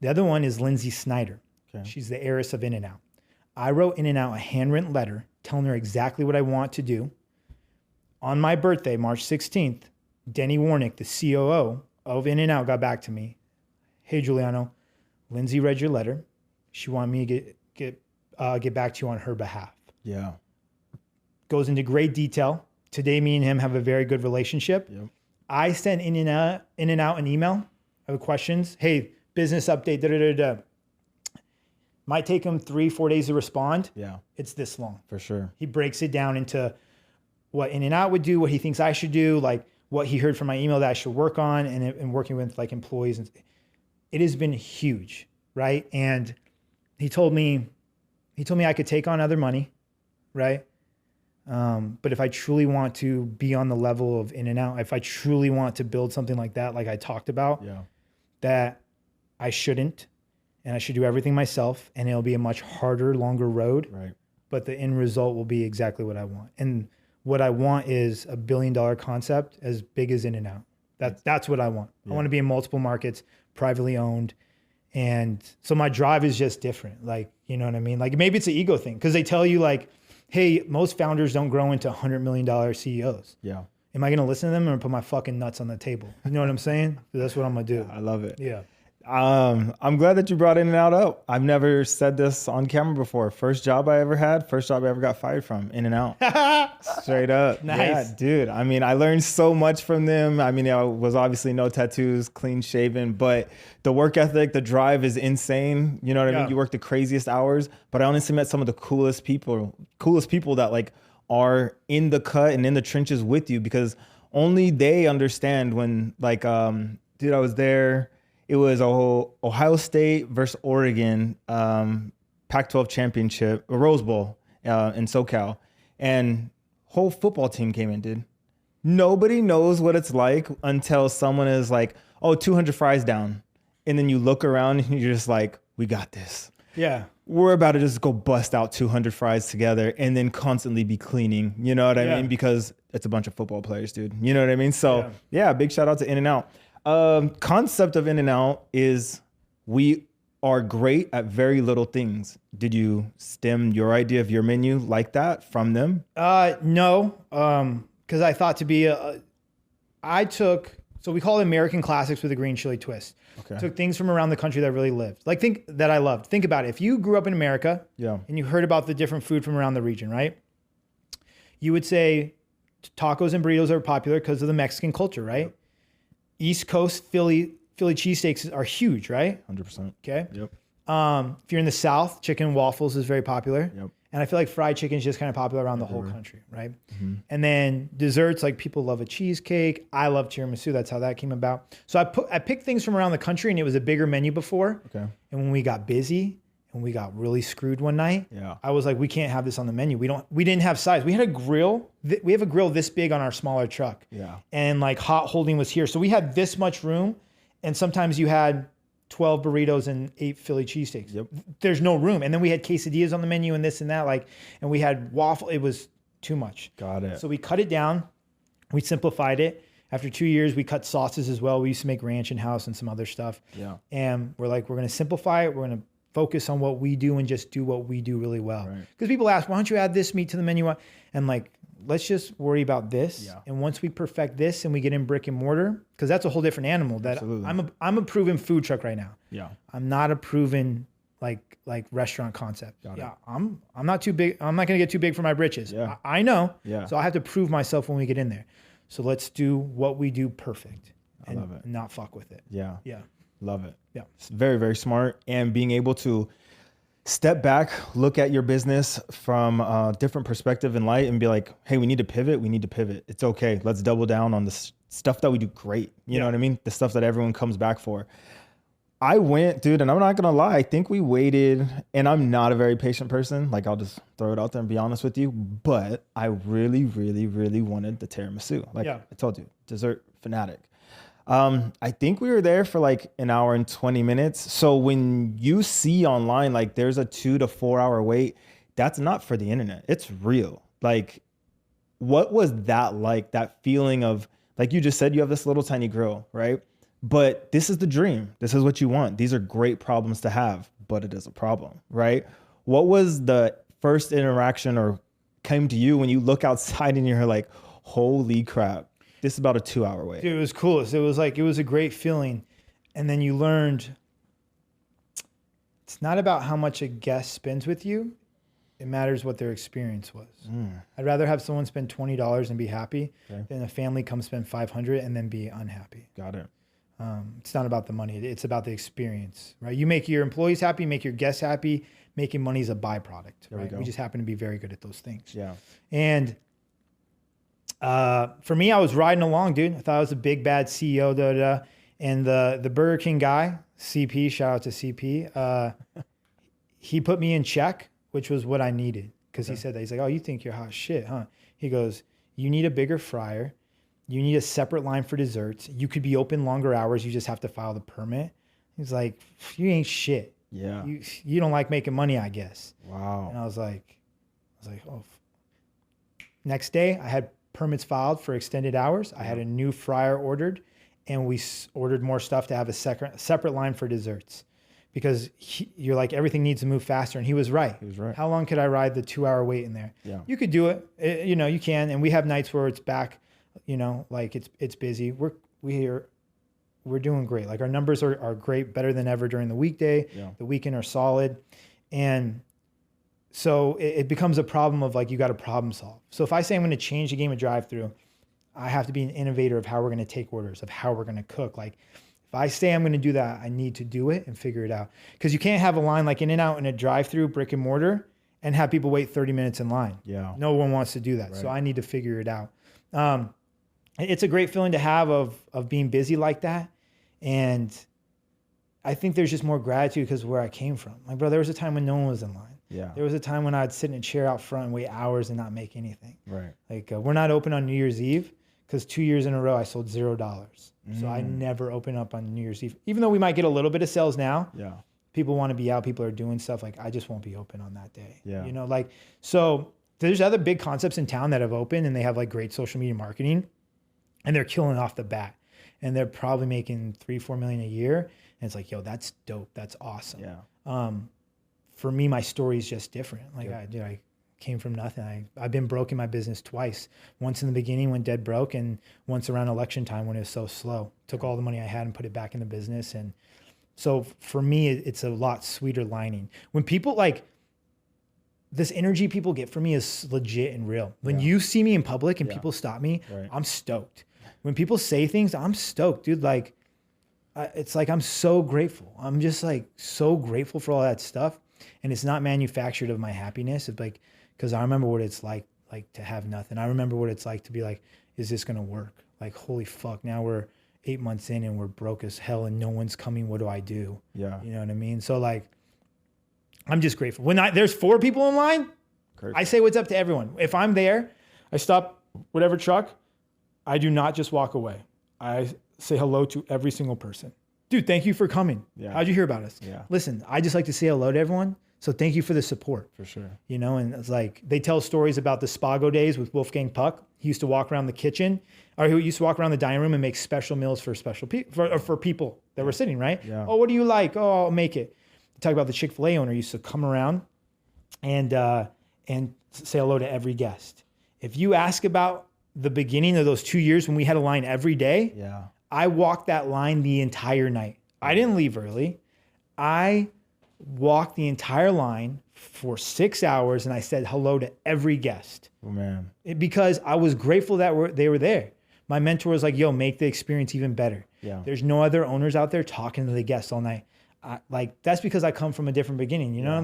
Speaker 1: The other one is Lindsay Snyder.
Speaker 2: Okay.
Speaker 1: She's the heiress of In-N-Out. I wrote In-N-Out a handwritten letter telling her exactly what I want to do. On my birthday, March 16th, Denny Warnick, the COO of In-N-Out, got back to me. Hey, Juliano, Lindsay read your letter. She wanted me to get back to you on her behalf.
Speaker 2: Yeah.
Speaker 1: Goes into great detail. Today, me and him have a very good relationship.
Speaker 2: Yep.
Speaker 1: I send In-N-Out an email of questions. Hey, business update, Might take him 3-4 days to respond.
Speaker 2: Yeah.
Speaker 1: It's this long.
Speaker 2: For sure.
Speaker 1: He breaks it down into what In-N-Out would do, what he thinks I should do, like what he heard from my email that I should work on, and working with like employees. And it has been huge, right? And he told me I could take on other money, right? But if I truly want to be on the level of In-N-Out, if I truly want to build something like that, like I talked about, that I shouldn't, and I should do everything myself, and it'll be a much harder, longer road.
Speaker 2: Right.
Speaker 1: But the end result will be exactly what I want. And what I want is a $1 billion concept as big as In-N-Out. That's what I want. Yeah. I want to be in multiple markets, privately owned. And so my drive is just different. Like, you know what I mean? Like maybe it's an ego thing because they tell you like, hey, most founders don't grow into $100 million CEOs.
Speaker 2: Yeah.
Speaker 1: Am I going to listen to them or put my fucking nuts on the table? You know what I'm saying? That's what I'm going to do.
Speaker 2: I love it.
Speaker 1: Yeah.
Speaker 2: I'm glad that you brought In-N-Out up. I've never said this on camera before. First job I ever had, first job I ever got fired from, In-N-Out. Straight up.
Speaker 1: Nice.
Speaker 2: Yeah, dude. I mean, I learned so much from them. I mean, I was obviously no tattoos, clean shaven, but the work ethic, the drive is insane. You know what I mean? You work the craziest hours, but I honestly met some of the coolest people that like are in the cut and in the trenches with you because only they understand when like, dude, I was there. It was Ohio State versus Oregon Pac-12 championship, a Rose Bowl in SoCal. And whole football team came in, dude. Nobody knows what it's like until someone is like, oh, 200 fries down. And then you look around and you're just like, we got this.
Speaker 1: Yeah.
Speaker 2: We're about to just go bust out 200 fries together and then constantly be cleaning. You know what I mean? Because it's a bunch of football players, dude. You know what I mean? So yeah, big shout out to In-N-Out. Concept of In-N-Out is we are great at very little things. Did you stem your idea of your menu like that from them?
Speaker 1: No, because I thought to be so we call it American classics with a green chili twist. Okay. Took things from around the country that really lived. Like I loved. Think about it. If you grew up in America and you heard about the different food from around the region, right? You would say tacos and burritos are popular because of the Mexican culture, right? Yep. East Coast Philly cheesesteaks are huge, right?
Speaker 2: 100%.
Speaker 1: Okay.
Speaker 2: Yep.
Speaker 1: If you're in the South, chicken and waffles is very popular.
Speaker 2: Yep.
Speaker 1: And I feel like fried chicken is just kind of popular around the whole country, right? Mm-hmm. And then desserts, like people love a cheesecake. I love tiramisu. That's how that came about. So I picked things from around the country, and it was a bigger menu before.
Speaker 2: Okay.
Speaker 1: And when we got busy and we got really screwed one night, I was like, we can't have this on the menu. We didn't have size. We had a grill. We have a grill this big on our smaller truck.
Speaker 2: Yeah.
Speaker 1: And like hot holding was here. So we had this much room, and sometimes you had 12 burritos and 8 Philly cheesesteaks.
Speaker 2: Yep.
Speaker 1: There's no room. And then we had quesadillas on the menu and this and that, like, and we had waffle. It was too much.
Speaker 2: Got it.
Speaker 1: So we cut it down. We simplified it. After 2 years, we cut sauces as well. We used to make ranch in-house and some other stuff.
Speaker 2: Yeah.
Speaker 1: And we're like, we're going to simplify it. We're going to focus on what we do and just do what we do really well. Because people ask, why don't you add this meat to the menu? And like, let's just worry about this. Yeah. And once we perfect this and we get in brick and mortar, because that's a whole different animal. That I'm a proven food truck right now. Yeah. I'm not a proven like restaurant concept. Got it. I'm not too big. I'm not going to get too big for my britches. Yeah. I know. Yeah. So I have to prove myself when we get in there. So let's do what we do perfect and I love it. Not fuck with it. Yeah. Yeah.
Speaker 2: Love it. Yeah. It's very, very smart. And being able to step back, look at your business from a different perspective and light and be like, hey, we need to pivot. We need to pivot. It's okay. Let's double down on the stuff that we do great. You know what I mean? The stuff that everyone comes back for. I went, dude, and I'm not going to lie. I think we waited, and I'm not a very patient person. Like, I'll just throw it out there and be honest with you. But I really, really, really wanted the tiramisu. Like I told you, dessert fanatic. I think we were there for like an hour and 20 minutes. So when you see online, like there's a 2 to 4 hour wait, that's not for the internet. It's real. Like, what was that like? That feeling of, like you just said, you have this little tiny grill, right? But this is the dream. This is what you want. These are great problems to have, but it is a problem, right? What was the first interaction or came to you when you look outside and you're like, holy crap, this is about a 2 hour wait?
Speaker 1: Dude, it was cool. It was like, it was a great feeling. And then you learned it's not about how much a guest spends with you. It matters what their experience was. I'd rather have someone spend $20 and be happy than a family come spend $500 and then be unhappy.
Speaker 2: Got it.
Speaker 1: It's not about the money. It's about the experience, right? You make your employees happy, make your guests happy. Making money is a byproduct, right? We just happen to be very good at those things. Yeah. And for me, I was riding along, dude. I thought I was a big bad CEO, and the Burger King guy, CP, shout out to CP. He put me in check, which was what I needed, because he said that. He's like, "Oh, you think you're hot shit, huh?" He goes, "You need a bigger fryer. You need a separate line for desserts. You could be open longer hours. You just have to file the permit." He's like, "You ain't shit. Yeah. You don't like making money, I guess." Wow. And I was like, oh. Next day, I had permits filed for extended hours. I had a new fryer ordered, and we ordered more stuff to have a separate line for desserts, because you're like, everything needs to move faster. And he was right. He was right. How long could I ride the 2 hour wait in there? Yeah. You could do it. You can. And we have nights where it's back. Like it's busy. We're doing great. Like, our numbers are great, better than ever during the weekday. Yeah. The weekend are solid. And so it becomes a problem of like, you got to problem solve. So if I say I'm going to change the game of drive-thru, I have to be an innovator of how we're going to take orders, of how we're going to cook. Like, if I say I'm going to do that, I need to do it and figure it out. Because you can't have a line like In-N-Out in a drive-thru, brick and mortar, and have people wait 30 minutes in line. Yeah. No one wants to do that. Right. So I need to figure it out. It's a great feeling to have of being busy like that. And I think there's just more gratitude because of where I came from. Like, bro, there was a time when no one was in line. Yeah. There was a time when I'd sit in a chair out front and wait hours and not make anything. Right. Like, we're not open on New Year's Eve because 2 years in a row I sold $0. So I never open up on New Year's Eve. Even though we might get a little bit of sales now. Yeah. People want to be out. People are doing stuff. Like, I just won't be open on that day. Yeah. So there's other big concepts in town that have opened and they have like great social media marketing and they're killing off the bat. And they're probably making $3-4 million a year. And it's like, yo, that's dope. That's awesome. Yeah. For me, my story is just different. Like, I came from nothing. I've been broke in my business twice. Once in the beginning when dead broke, and once around election time when it was so slow. Took all the money I had and put it back in the business. And so for me, it's a lot sweeter lining. When people like, this energy people get from me is legit and real. When you see me in public and people stop me, I'm stoked. When people say things, I'm stoked, dude. Like, it's like, I'm so grateful. I'm just like so grateful for all that stuff. And it's not manufactured of my happiness. It's like, because I remember what it's like to have nothing. I remember what it's like to be like, is this going to work? Like, holy fuck, now we're 8 months in and we're broke as hell and no one's coming. What do I do? Yeah. You know what I mean? So like, I'm just grateful. When there's 4 people in line, I say what's up to everyone. If I'm there, I stop whatever truck. I do not just walk away. I say hello to every single person. dude, thank you for coming.
Speaker 2: Yeah.
Speaker 1: How'd you hear about us?
Speaker 2: Yeah.
Speaker 1: Listen, I just like to say hello to everyone. So thank you for the support.
Speaker 2: For sure.
Speaker 1: You know, and it's like, they tell stories about the Spago days with Wolfgang Puck. He used to walk around the kitchen, or he used to walk around the dining room and make special meals for special people, for people that were sitting, right?
Speaker 2: Yeah.
Speaker 1: Oh, what do you like? Oh, I'll make it. Talk about the Chick-fil-A owner used to come around and say hello to every guest. If you ask about the beginning of those 2 years when we had a line every day,
Speaker 2: Yeah.
Speaker 1: I walked that line the entire night. I didn't leave early. I walked the entire line for 6 hours and I said hello to every guest.
Speaker 2: Oh, man.
Speaker 1: Because I was grateful that they were there. My mentor was like, yo, make the experience even better.
Speaker 2: Yeah.
Speaker 1: There's no other owners out there talking to the guests all night. That's because I come from a different beginning, you know,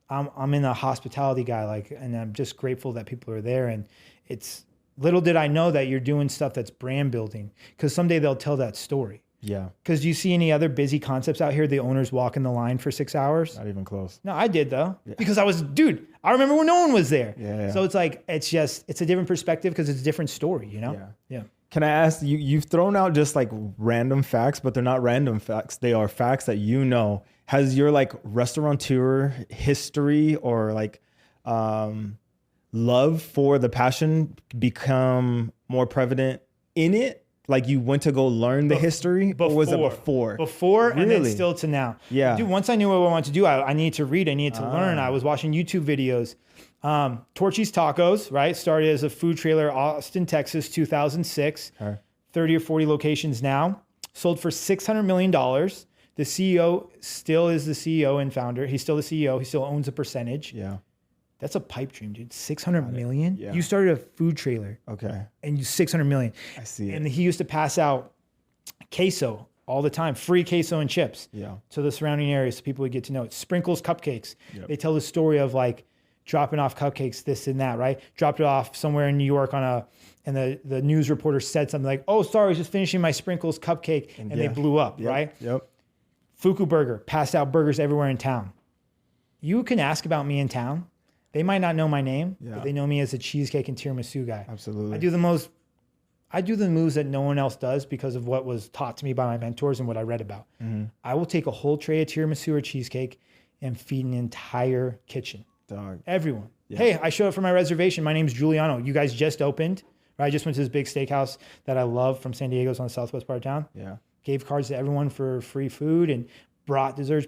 Speaker 1: I'm in a hospitality guy, and I'm just grateful that people are there. And it's little did I know that you're doing stuff that's brand building, because someday they'll tell that story.
Speaker 2: Yeah.
Speaker 1: Because do you see any other busy concepts out here? The owners walk in the line for 6 hours.
Speaker 2: Not even close.
Speaker 1: No, I did though, because I remember when no one was there.
Speaker 2: Yeah.
Speaker 1: So it's like, it's a different perspective because it's a different story, you know? Yeah.
Speaker 2: Can I ask you, you've thrown out just like random facts, but they're not random facts. They are facts that you know. Has your like restaurateur history or like love for the passion become more prevalent in it? Like you went to go learn the history, or was it before?
Speaker 1: Before,
Speaker 2: really?
Speaker 1: And then still to now.
Speaker 2: Yeah.
Speaker 1: Dude, once I knew what I wanted to do, I needed to read, I needed to learn. I was watching YouTube videos. Torchy's Tacos, right? Started as a food trailer, Austin, Texas, 2006. 30 or 40 locations now. Sold for $600 million. The CEO still is the CEO and founder. He's still the CEO. He still owns a percentage.
Speaker 2: Yeah.
Speaker 1: That's a pipe dream, dude. 600 million?
Speaker 2: Yeah.
Speaker 1: You started a food trailer.
Speaker 2: Okay.
Speaker 1: And you 600 million.
Speaker 2: I see it.
Speaker 1: And he used to pass out queso all the time, free queso and chips to the surrounding areas so people would get to know it. Sprinkles cupcakes.
Speaker 2: Yep.
Speaker 1: They tell the story of like dropping off cupcakes, this and that, right? Dropped it off somewhere in New York and the news reporter said something like, oh, sorry, I was just finishing my Sprinkles cupcake, and they blew up, right?
Speaker 2: Yep.
Speaker 1: Fuku Burger, passed out burgers everywhere in town. You can ask about me in town. They might not know my name, but they know me as a cheesecake and tiramisu guy.
Speaker 2: Absolutely.
Speaker 1: I do the moves that no one else does because of what was taught to me by my mentors and what I read about. Mm-hmm. I will take a whole tray of tiramisu or cheesecake and feed an entire kitchen.
Speaker 2: Dog.
Speaker 1: Everyone. Yeah. Hey, I showed up for my reservation. My name's Giuliano. You guys just opened. Right? I just went to this big steakhouse that I love from San Diego. It's on the southwest part of town. Yeah. Gave cards to everyone for free food and brought desserts,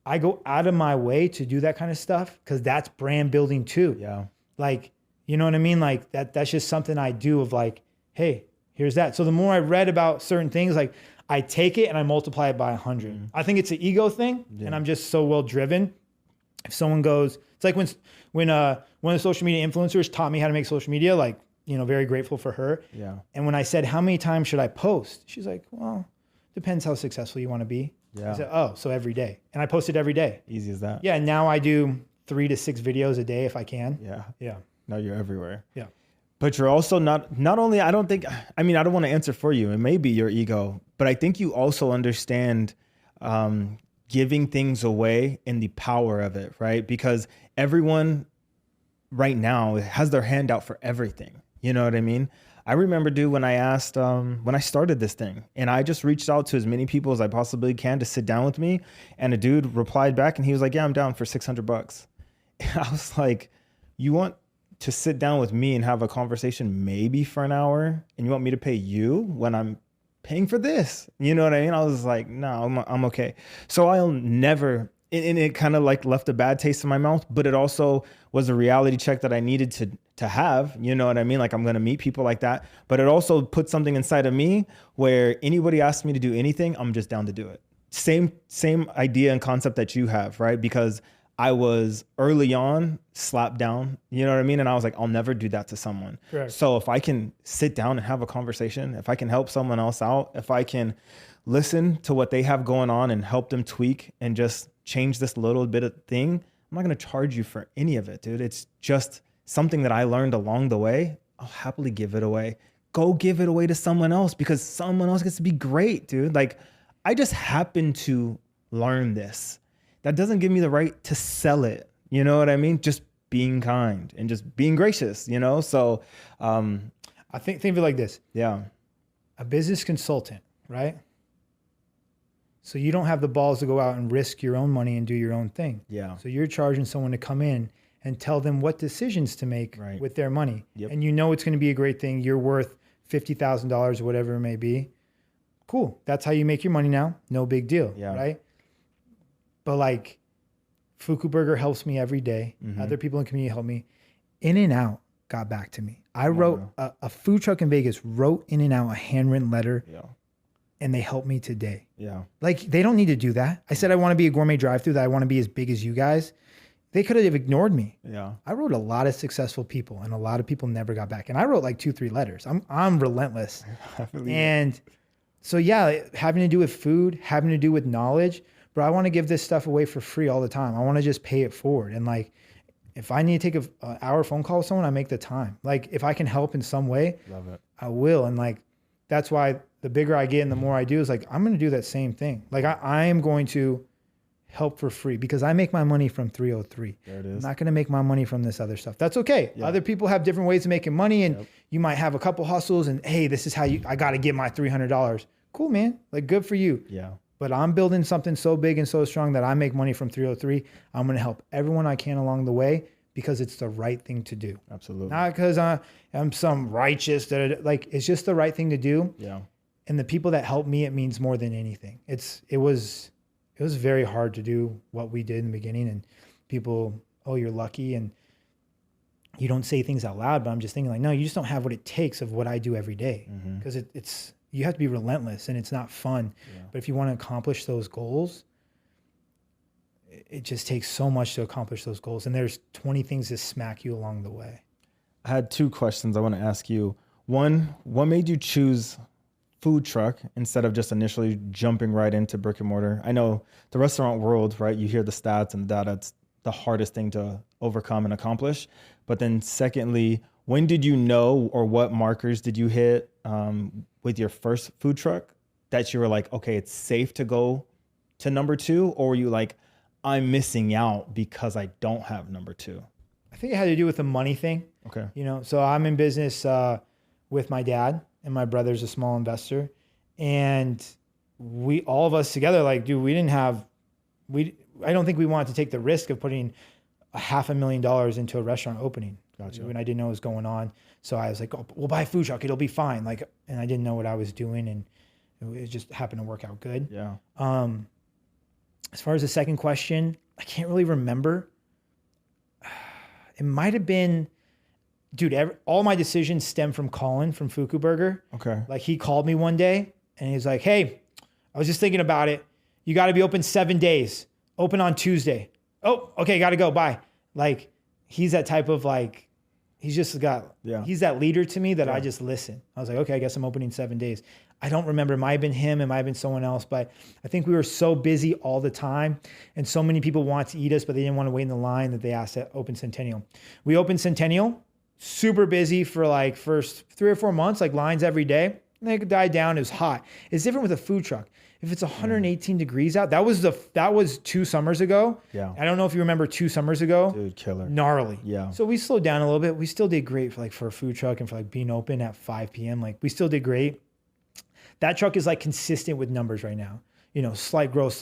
Speaker 1: I go out of my way to do that kind of stuff because that's brand building too. Yeah. Like, you know what I mean? Like that's just something I do of like, hey, here's that. So the more I read about certain things, like I take it and I multiply it by 100. Mm-hmm. I think it's an ego thing and I'm just so well driven. If someone goes, it's like when one of the social media influencers taught me how to make social media, like, you know, very grateful for her. Yeah. And when I said, how many times should I post? She's like, well, depends how successful you want to be. Yeah. I said, oh, so every day. And I posted every day.
Speaker 2: Easy as that.
Speaker 1: Yeah. And now I do 3 to 6 videos a day if I can. Yeah. Yeah.
Speaker 2: No, you're everywhere.
Speaker 1: Yeah.
Speaker 2: But you're also not only, I don't want to answer for you. It may be your ego, but I think you also understand giving things away and the power of it, right? Because everyone right now has their hand out for everything. You know what I mean? I remember, dude, when I asked, when I started this thing, and I just reached out to as many people as I possibly can to sit down with me, and a dude replied back, and he was like, yeah, I'm down for $600. And I was like, you want to sit down with me and have a conversation maybe for an hour, and you want me to pay you when I'm paying for this? You know what I mean? I was like, no, I'm okay. So I'll never, and it kind of like left a bad taste in my mouth, but it also was a reality check that I needed to have, you know what I mean? Like I'm going to meet people like that, but it also put something inside of me where anybody asks me to do anything, I'm just down to do it. Same idea and concept that you have, right? Because I was early on slapped down, you know what I mean? And I was like, I'll never do that to someone. Correct. So if I can sit down and have a conversation, if I can help someone else out, if I can listen to what they have going on and help them tweak and just change this little bit of thing, I'm not going to charge you for any of it, dude. It's just something that I learned along the way. I'll happily give it away. Go give it away to someone else because someone else gets to be great, dude. Like I just happen to learn this. That doesn't give me the right to sell it. You know what I mean? Just being kind and just being gracious, you know? So
Speaker 1: I think of it like this.
Speaker 2: Yeah.
Speaker 1: A business consultant, right? So you don't have the balls to go out and risk your own money and do your own thing.
Speaker 2: Yeah.
Speaker 1: So you're charging someone to come in and tell them what decisions to make with their money.
Speaker 2: Yep.
Speaker 1: And you know it's going to be a great thing. You're worth $50,000 or whatever it may be. Cool. That's how you make your money now. No big deal.
Speaker 2: Yeah.
Speaker 1: Right? But like Fuku Burger helps me every day.
Speaker 2: Mm-hmm.
Speaker 1: Other people in the community help me. In-N-Out got back to me. I wrote a food truck in Vegas, wrote In-N-Out a handwritten letter.
Speaker 2: Yeah.
Speaker 1: And they helped me today.
Speaker 2: Yeah.
Speaker 1: Like they don't need to do that. I said, I want to be a gourmet drive-thru, that I want to be as big as you guys. They could have ignored me.
Speaker 2: Yeah.
Speaker 1: I wrote a lot of successful people and a lot of people never got back. And I wrote like 2-3 letters. I'm relentless. And so yeah, having to do with food, having to do with knowledge, but I want to give this stuff away for free all the time. I want to just pay it forward. And like, if I need to take an hour phone call with someone, I make the time. Like if I can help in some way,
Speaker 2: love it.
Speaker 1: I will. And like, that's why the bigger I get and the more I do is like, I'm going to do that same thing. Like I am going to help for free because I make my money from 303.
Speaker 2: There it is.
Speaker 1: I'm not going to make my money from this other stuff. That's okay.
Speaker 2: Yeah.
Speaker 1: Other people have different ways of making money and you might have a couple hustles and hey, this is how I got to get my $300. Cool, man. Like good for you.
Speaker 2: Yeah.
Speaker 1: But I'm building something so big and so strong that I make money from 303. I'm going to help everyone I can along the way because it's the right thing to do.
Speaker 2: Absolutely.
Speaker 1: Not because I'm some righteous, like it's just the right thing to do.
Speaker 2: Yeah.
Speaker 1: And the people that helped me, it means more than anything. It was very hard to do what we did in the beginning and people, oh, you're lucky. And you don't say things out loud, but I'm just thinking like, no, you just don't have what it takes of what I do every day. Because it's, you have to be relentless and it's not fun. Yeah. But if you want to accomplish those goals, it just takes so much to accomplish those goals. And there's 20 things that smack you along the way.
Speaker 2: I had 2 questions I want to ask you. One, what made you choose food truck instead of just initially jumping right into brick and mortar? I know the restaurant world, right? You hear the stats and the data, it's the hardest thing to overcome and accomplish. But then secondly, when did you know or what markers did you hit with your first food truck that you were like, okay, it's safe to go to number 2? Or were you like, I'm missing out because I don't have number 2?
Speaker 1: I think it had to do with the money thing.
Speaker 2: Okay.
Speaker 1: You know, so I'm in business with my dad and my brother's a small investor. And we, all of us together, like, dude, I don't think we wanted to take the risk of putting $500,000 into a restaurant opening.
Speaker 2: Gotcha.
Speaker 1: When I didn't know what was going on. So I was like, oh, we'll buy a food truck. It'll be fine. Like, and I didn't know what I was doing and it just happened to work out good.
Speaker 2: Yeah.
Speaker 1: As far as the second question, I can't really remember. It might've been, dude, all my decisions stem from Colin from Fuku Burger.
Speaker 2: Okay.
Speaker 1: Like he called me one day and he's like, hey, I was just thinking about it. You got to be open 7 days, open on Tuesday. Oh, okay. Got to go. Bye. Like he's that type of like, he's that leader to me that I just listen. I was like, okay, I guess I'm opening 7 days. I don't remember. It might have been him. It might have been someone else. But I think we were so busy all the time. And so many people want to eat us, but they didn't want to wait in the line that they asked to open Centennial. We opened Centennial, super busy for like first 3 or 4 months, like lines every day. And they died down. It was hot. It's different with a food truck. If it's 118 degrees out, that was 2 summers ago.
Speaker 2: Yeah.
Speaker 1: I don't know if you remember 2 summers ago.
Speaker 2: Dude, killer.
Speaker 1: Gnarly.
Speaker 2: Yeah.
Speaker 1: So we slowed down a little bit. We still did great for a food truck and for like being open at 5 p.m. Like we still did great. That truck is like consistent with numbers right now. You know, slight growth.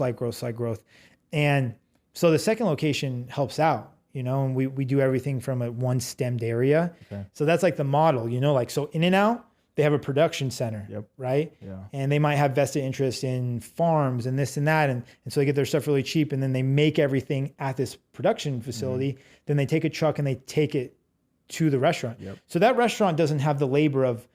Speaker 1: And so the second location helps out, you know, and we do everything from a one stemmed area. Okay. So that's like the model, you know, like so In-N-Out, they have a production center, right? Yeah. And they might have vested interest in farms and this and that. And so they get their stuff really cheap and then they make everything at this production facility. Mm-hmm. Then they take a truck and they take it to the restaurant. Yep. So that restaurant doesn't have the labor of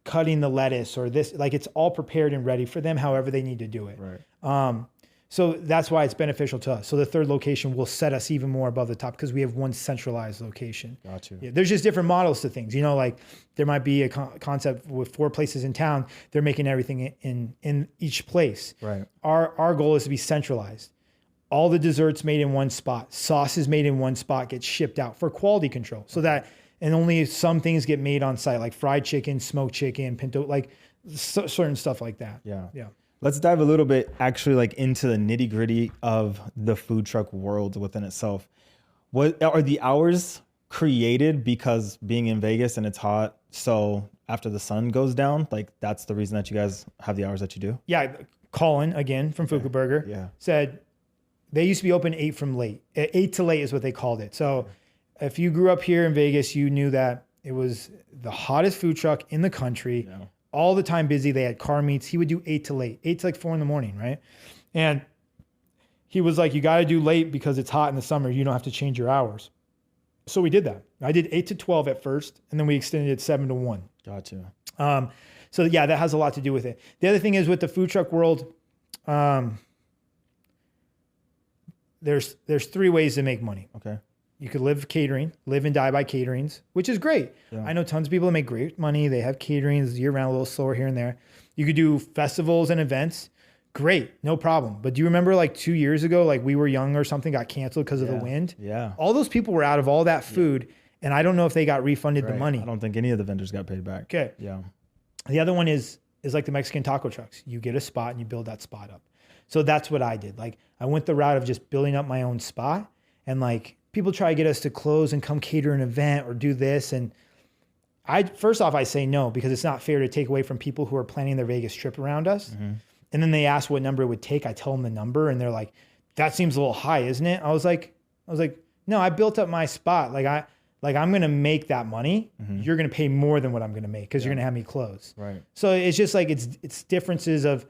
Speaker 1: cutting the lettuce or this, like it's all prepared and ready for them, however they need to do it. Right. So that's why it's beneficial to us. So the third location will set us even more above the top because we have one centralized location. Gotcha. Yeah, there's just different models to things. You know, like there might be a concept with 4 places in town. They're making everything in each place. Right. Our goal is to be centralized. All the desserts made in one spot, sauces made in one spot get shipped out for quality control. So that, and only some things get made on site, like fried chicken, smoked chicken, pinto, like certain stuff like that. Yeah. Yeah.
Speaker 2: Let's dive a little bit actually like into the nitty gritty of the food truck world within itself. What are the hours created because being in Vegas and it's hot? So after the sun goes down, like that's the reason that you guys have the hours that you do?
Speaker 1: Yeah. Colin, again, from Fuku Burger, said they used to be open 8 to late is what they called it. So if you grew up here in Vegas, you knew that it was the hottest food truck in the country. Yeah. All the time busy. They had car meets. He would do 8 to late, 8 to like 4 a.m, right? And he was like, you got to do late because it's hot in the summer. You don't have to change your hours. So we did that. I did 8 to 12 at first, and then we extended it 7 to 1.
Speaker 2: Gotcha.
Speaker 1: So yeah, that has a lot to do with it. The other thing is with the food truck world, there's 3 ways to make money.
Speaker 2: Okay.
Speaker 1: You could live and die by caterings, which is great. Yeah. I know tons of people that make great money. They have caterings year round, a little slower here and there. You could do festivals and events. Great, no problem. But do you remember like 2 years ago, like we were young or something got canceled because of the wind?
Speaker 2: Yeah.
Speaker 1: All those people were out of all that food, and I don't know if they got refunded the money.
Speaker 2: I don't think any of the vendors got paid back.
Speaker 1: Okay.
Speaker 2: Yeah.
Speaker 1: The other one is like the Mexican taco trucks. You get a spot and you build that spot up. So that's what I did. Like I went the route of just building up my own spot, and like people try to get us to close and come cater an event or do this. And first off, I say no, because it's not fair to take away from people who are planning their Vegas trip around us. Mm-hmm. And then they ask what number it would take. I tell them the number and they're like, that seems a little high, isn't it? I was like, no, I built up my spot. I'm going to make that money. Mm-hmm. You're going to pay more than what I'm going to make because you're going to have me close. Right. So it's just like, it's differences of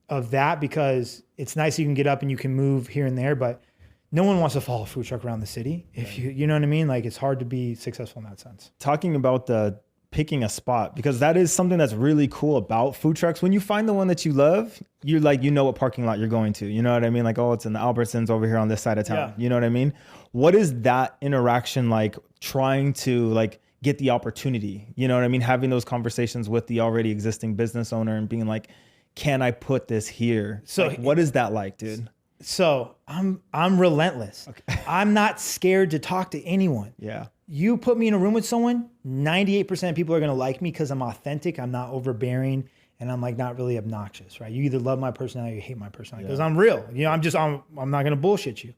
Speaker 1: that, because it's nice you can get up and you can move here and there, but no one wants to follow a food truck around the city. If you know what I mean? Like it's hard to be successful in that sense.
Speaker 2: Talking about the picking a spot, because that is something that's really cool about food trucks. When you find the one that you love, you're like, you know what parking lot you're going to, you know what I mean? Like, oh, it's in the Albertsons over here on this side of town. Yeah. You know what I mean? What is that interaction like, trying to like get the opportunity, you know what I mean? Having those conversations with the already existing business owner and being like, can I put this here? So like, what is that like, dude?
Speaker 1: So I'm relentless. Okay. I'm not scared to talk to anyone.
Speaker 2: Yeah.
Speaker 1: You put me in a room with someone, 98% of people are going to like me because I'm authentic. I'm not overbearing, and I'm like not really obnoxious, right? You either love my personality or you hate my personality because I'm real. You know, I'm not going to bullshit you.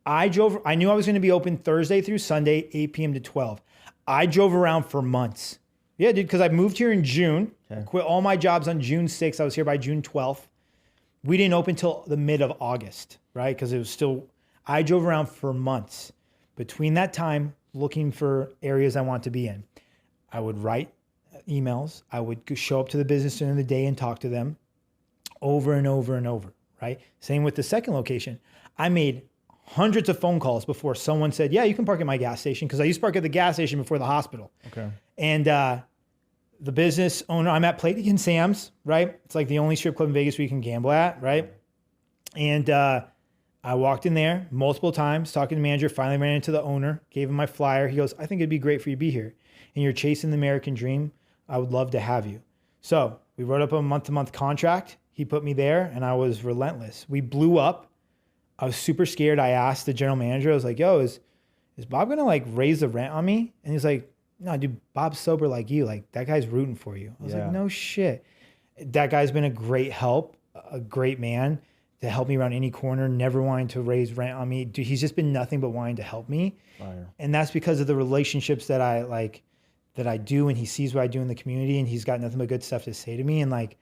Speaker 1: I knew I was going to be open Thursday through Sunday, 8 p.m. to 12. I drove around for months. Yeah, dude, because I moved here in June, quit all my jobs on June 6th. I was here by June 12th. We didn't open till the mid of August, right? Because it was still, I drove around for months. Between that time, looking for areas I want to be in. I would write emails. I would show up to the business during the day and talk to them over and over and over, right? Same with the second location. I made hundreds of phone calls before someone said, yeah, you can park at my gas station, because I used to park at the gas station before the hospital. Okay. And the business owner, I'm at Playbook and Sam's, right? It's like the only strip club in Vegas where you can gamble at, right? And I walked in there multiple times, talking to the manager, finally ran into the owner, gave him my flyer. He goes, I think it'd be great for you to be here. And you're chasing the American dream. I would love to have you. So we wrote up a month-to-month contract. He put me there, and I was relentless. We blew up. I was super scared. I asked the general manager, I was like, yo, is Bob going to like raise the rent on me? And he's like, no, dude, Bob's sober like you. Like that guy's rooting for you. I was like, no shit. That guy's been a great help, a great man to help me around any corner, never wanting to raise rent on me. Dude, he's just been nothing but wanting to help me. Fire. And that's because of the relationships that I do, and he sees what I do in the community, and he's got nothing but good stuff to say to me. And like,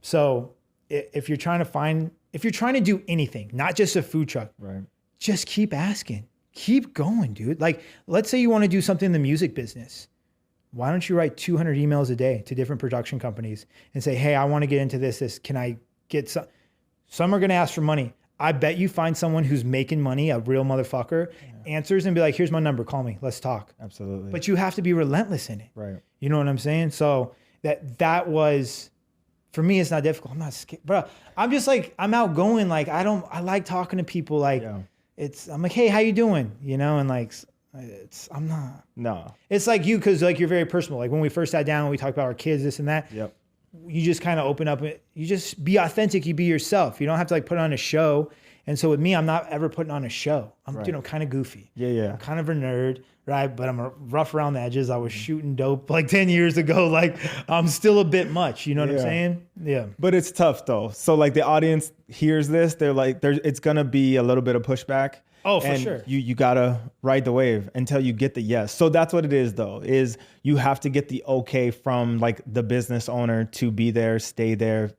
Speaker 1: so if you're trying to do anything, not just a food truck, right, just keep asking. Keep going, dude. Like, let's say you want to do something in the music business. Why don't you write 200 emails a day to different production companies and say, hey, I want to get into this. Can I get some? Some are going to ask for money. I bet you find someone who's making money, a real motherfucker, answers and be like, here's my number. Call me. Let's talk.
Speaker 2: Absolutely.
Speaker 1: But you have to be relentless in it.
Speaker 2: Right.
Speaker 1: You know what I'm saying? So that was, for me, it's not difficult. I'm not scared. Bro, I'm just like, I'm outgoing. Like, I like talking to people. Like, I'm like, hey, how you doing? You know, and like, I'm not.
Speaker 2: No.
Speaker 1: It's like you, because like you're very personal. Like when we first sat down and we talked about our kids, this and that.
Speaker 2: Yep.
Speaker 1: You just kind of open up. You just be authentic. You be yourself. You don't have to like put on a show. And so with me, I'm not ever putting on a show. I'm kind of goofy.
Speaker 2: Yeah.
Speaker 1: I'm kind of a nerd, right? But I'm rough around the edges. I was shooting dope like 10 years ago. Like I'm still a bit much. You know what I'm saying? Yeah.
Speaker 2: But it's tough though. So like the audience hears this, they're like, it's gonna be a little bit of pushback.
Speaker 1: Oh, for sure.
Speaker 2: You gotta ride the wave until you get the yes. So that's what it is though, is you have to get the okay from like the business owner to be there, stay there,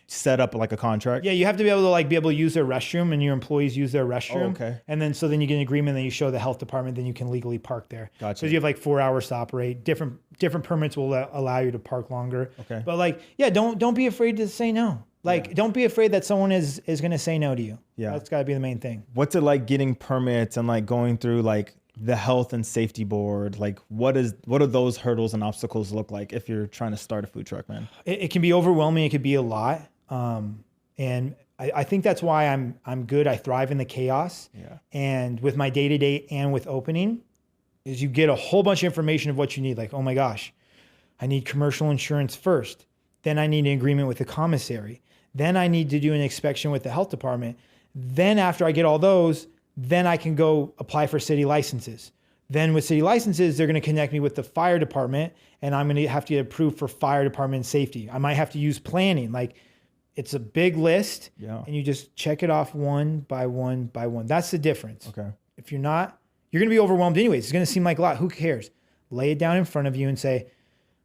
Speaker 2: set up like a contract?
Speaker 1: Yeah, you have to be able to use their restroom, and your employees use their restroom.
Speaker 2: Oh, okay.
Speaker 1: And then so then you get an agreement, then you show the health department, then you can legally park there.
Speaker 2: Gotcha.
Speaker 1: Because you have like 4 hours to operate. Different permits will allow you to park longer.
Speaker 2: Okay.
Speaker 1: But like, yeah, don't be afraid to say no. Like, don't be afraid that someone is going to say no to you.
Speaker 2: Yeah.
Speaker 1: That's got to be the main thing.
Speaker 2: What's it like getting permits and like going through like the health and safety board? Like what do those hurdles and obstacles look like if you're trying to start a food truck, man?
Speaker 1: It can be overwhelming. It could be a lot. And I think that's why I'm good. I thrive in the chaos.
Speaker 2: Yeah.
Speaker 1: And with my day-to-day and with opening is you get a whole bunch of information of what you need. Like, oh my gosh, I need commercial insurance first. Then I need an agreement with the commissary. Then I need to do an inspection with the health department. Then after I get all those, then I can go apply for city licenses. Then with city licenses, they're going to connect me with the fire department, and I'm going to have to get approved for fire department safety. I might have to use planning. Like, it's a big list, and you just check it off one by one by one. That's the difference.
Speaker 2: Okay.
Speaker 1: If you're not, you're going to be overwhelmed anyways. It's going to seem like a lot. Who cares? Lay it down in front of you and say,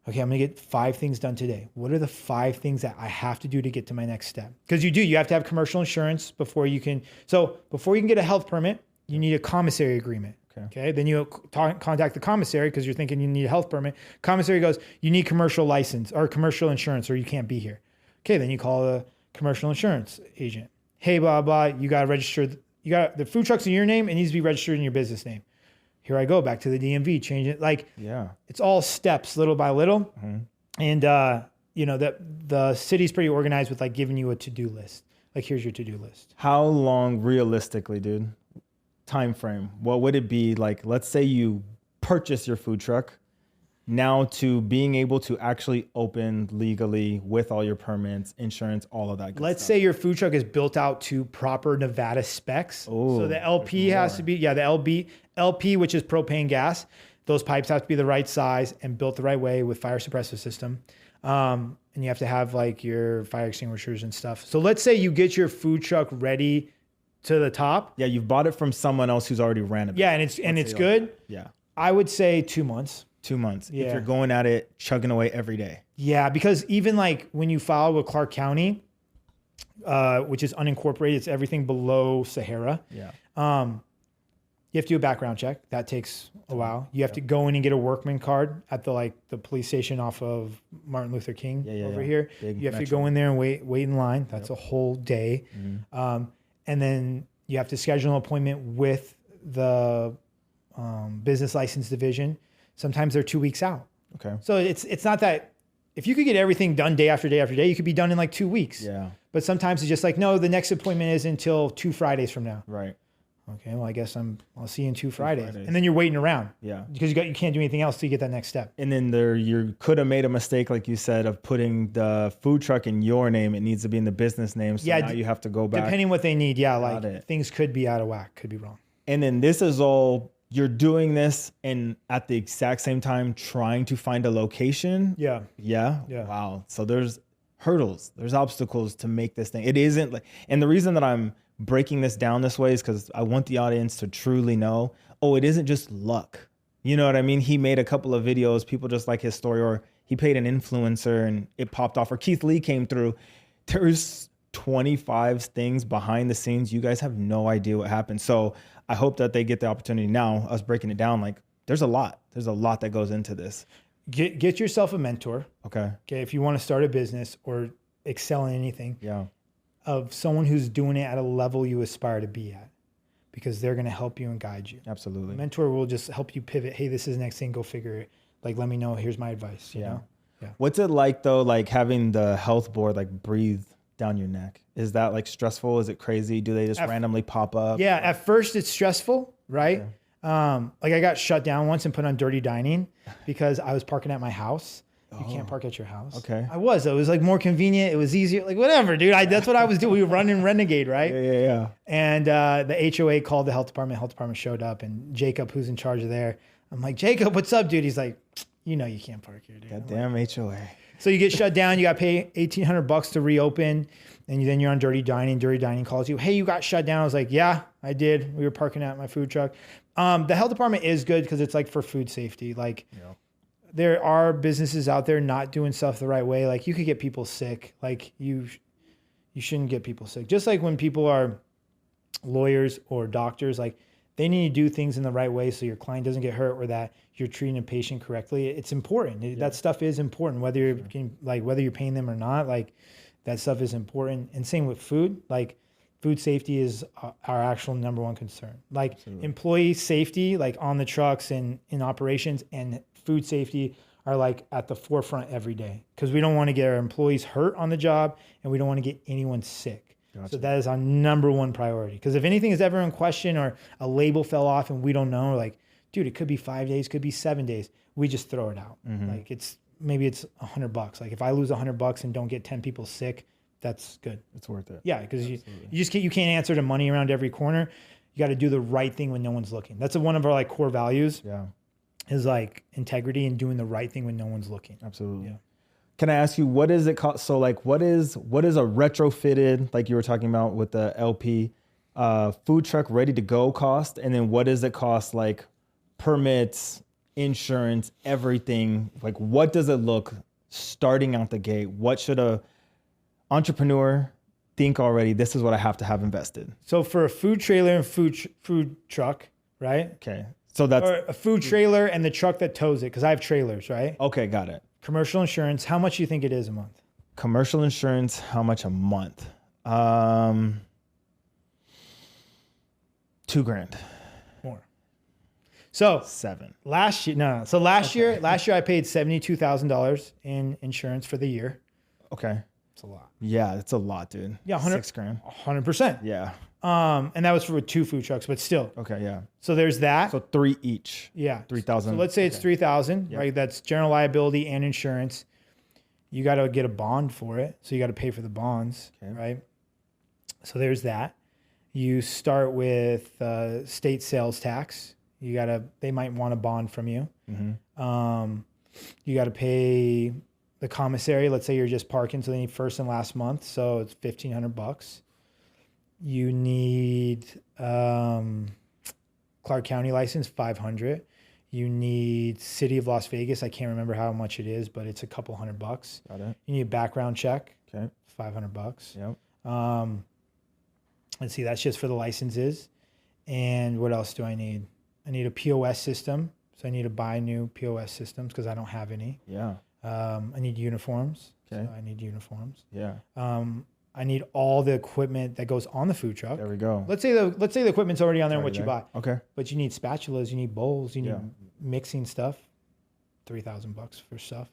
Speaker 1: okay, I'm going to get 5 things done today. What are the 5 things that I have to do to get to my next step? Because you have to have commercial insurance before you can. So before you can get a health permit, you need a commissary agreement. Okay. Then you contact the commissary because you're thinking you need a health permit. Commissary goes, you need commercial license or commercial insurance or you can't be here. Okay. Then you call the commercial insurance agent. Hey, blah, blah, you got to register. You got the food truck's in your name. It needs to be registered in your business name. Here I go back to the DMV, change it. Like, it's all steps little by little. And, the city's pretty organized with like giving you a to-do list. Like, here's your to-do list.
Speaker 2: How long realistically, dude? Time frame. What would it be like? Let's say you purchase your food truck now to being able to actually open legally with all your permits, insurance, all of that good
Speaker 1: Let's
Speaker 2: stuff.
Speaker 1: say your food truck is built out to proper Nevada specs.
Speaker 2: Ooh,
Speaker 1: so the LP has to be, the LP, which is propane gas. Those pipes have to be the right size and built the right way with fire suppressor system. And you have to have like your fire extinguishers and stuff. So let's say you get your food truck ready to the top.
Speaker 2: Yeah, you've bought it from someone else who's already ran it.
Speaker 1: Yeah, and it's good.
Speaker 2: Yeah.
Speaker 1: I would say 2 months.
Speaker 2: 2 months.
Speaker 1: Yeah.
Speaker 2: If you're going at it, chugging away every day.
Speaker 1: Yeah, because even like when you file with Clark County, which is unincorporated, it's everything below Sahara.
Speaker 2: Yeah.
Speaker 1: You have to do a background check. That takes a while. You have to go in and get a workman card at the police station off of Martin Luther King over here.
Speaker 2: Big
Speaker 1: you have
Speaker 2: metro.
Speaker 1: to go in there and wait in line. That's a whole day. And then you have to schedule an appointment with the business license division. Sometimes they're 2 weeks out.
Speaker 2: Okay.
Speaker 1: So it's not that if you could get everything done day after day after day, you could be done in like 2 weeks.
Speaker 2: Yeah.
Speaker 1: But sometimes it's just like, no, the next appointment is until 2 Fridays from now.
Speaker 2: Right.
Speaker 1: Okay, well, I guess I'll see you in 2 Fridays. And then you're waiting around.
Speaker 2: Yeah.
Speaker 1: Because you can't do anything else till you get that next step.
Speaker 2: And then you could have made a mistake, like you said, of putting the food truck in your name. It needs to be in the business name. So now you have to go back.
Speaker 1: Depending what they need. Yeah. Things could be out of whack, could be wrong.
Speaker 2: And then this is all, you're doing this and at the exact same time trying to find a location.
Speaker 1: Yeah.
Speaker 2: Yeah. Wow. So there's hurdles, there's obstacles to make this thing. It isn't like, and the reason that I'm breaking this down this way is because I want the audience to truly know, it isn't just luck. You know what I mean? He made a couple of videos, people just like his story, or he paid an influencer and it popped off, or Keith Lee came through. There's 25 things behind the scenes. You guys have no idea what happened. So I hope that they get the opportunity now, us breaking it down. Like there's a lot that goes into this.
Speaker 1: Get yourself a mentor.
Speaker 2: Okay.
Speaker 1: If you want to start a business or excel in anything.
Speaker 2: Yeah.
Speaker 1: Of someone who's doing it at a level you aspire to be at, because they're going to help you and guide you.
Speaker 2: Absolutely.
Speaker 1: A mentor will just help you pivot. Hey, this is the next thing. Go figure it. Like, let me know. Here's my advice. You know? Yeah.
Speaker 2: What's it like though? Like having the health board, like breathe down your neck. Is that like stressful? Is it crazy? Do they just randomly pop up?
Speaker 1: Yeah. At first it's stressful, right? Yeah. Like I got shut down once and put on dirty dining because I was parking at my house. You can't park at your house.
Speaker 2: Okay.
Speaker 1: It was like more convenient. It was easier. Like whatever, dude. That's what I was doing. We were running Renegade, right?
Speaker 2: Yeah.
Speaker 1: And the HOA called the health department. Health department showed up, and Jacob, who's in charge of there, I'm like, Jacob, what's up, dude? He's like, you can't park here, dude.
Speaker 2: Goddamn HOA.
Speaker 1: So you get shut down. You got to pay $1,800 to reopen, and then you're on dirty dining. Dirty dining calls you. Hey, you got shut down. I was like, yeah, I did. We were parking at my food truck. The health department is good because it's like for food safety. Like. Yeah. There are businesses out there not doing stuff the right way. Like you could get people sick. Like you You shouldn't get people sick. Just like when people are lawyers or doctors, like they need to do things in the right way so your client doesn't get hurt or that you're treating a patient correctly. It's important. That stuff is important, whether you're paying them or not. Like that stuff is important. And same with food. Like food safety is our actual number one concern. Like employee safety, like on the trucks and in operations, and food safety are like at the forefront every day, because we don't want to get our employees hurt on the job and we don't want to get anyone sick. Gotcha. So that is our number one priority. Because if anything is ever in question or a label fell off and we don't know, like, dude, it could be 5 days, could be 7 dadays. We just throw it out. Like maybe it's $100. Like if I lose $100 and don't get 10 people sick, that's good.
Speaker 2: It's worth it.
Speaker 1: Yeah, because you can't answer to money around every corner. You got to do the right thing when no one's looking. That's one of our like core values.
Speaker 2: Yeah,
Speaker 1: is like integrity and doing the right thing when no one's looking.
Speaker 2: Absolutely.
Speaker 1: Yeah.
Speaker 2: Can I ask you, what is it cost? So like, what is a retrofitted, like you were talking about with the LP, food truck ready to go cost? And then what does it cost, like permits, insurance, everything? Like what does it look starting out the gate? What should a entrepreneur think already? This is what I have to have invested.
Speaker 1: So for a food trailer and food truck, right?
Speaker 2: Okay. So that's
Speaker 1: or a food trailer and the truck that tows it, because I have trailers, right?
Speaker 2: Okay, got it.
Speaker 1: Commercial insurance, how much do you think it is a month?
Speaker 2: Commercial insurance, how much a month? $2,000.
Speaker 1: More. So
Speaker 2: $7,000.
Speaker 1: Last year, no. So last year I paid $72,000 in insurance for the year.
Speaker 2: Okay.
Speaker 1: It's a lot.
Speaker 2: Yeah, it's a lot, dude.
Speaker 1: Yeah,
Speaker 2: $6,000.
Speaker 1: 100%.
Speaker 2: Yeah.
Speaker 1: And that was for 2 food trucks, but still.
Speaker 2: Okay, yeah.
Speaker 1: So there's that.
Speaker 2: So 3 each.
Speaker 1: Yeah.
Speaker 2: 3,000.
Speaker 1: So let's say it's 3,000,
Speaker 2: Yep.
Speaker 1: right? That's general liability and insurance. You got to get a bond for it. So you got to pay for the bonds, right? So there's that. You start with state sales tax. They might want a bond from you. You got to pay the commissary. Let's say you're just parking, so they need first and last month. So it's $1,500. You need Clark County license, $500. You need City of Las Vegas. I can't remember how much it is, but it's a couple $100.
Speaker 2: Got it.
Speaker 1: You need a background check.
Speaker 2: Okay.
Speaker 1: $500.
Speaker 2: Yep.
Speaker 1: Let's see, that's just for the licenses. And what else do I need? I need a POS system. So I need to buy new POS systems because I don't have any.
Speaker 2: Yeah.
Speaker 1: I need uniforms.
Speaker 2: Okay.
Speaker 1: So I need uniforms.
Speaker 2: Yeah.
Speaker 1: I need all the equipment that goes on the food truck.
Speaker 2: There we go.
Speaker 1: Let's say the equipment's already on there and what you buy.
Speaker 2: Okay.
Speaker 1: But you need spatulas, you need bowls, you need mixing stuff. $3,000 for stuff.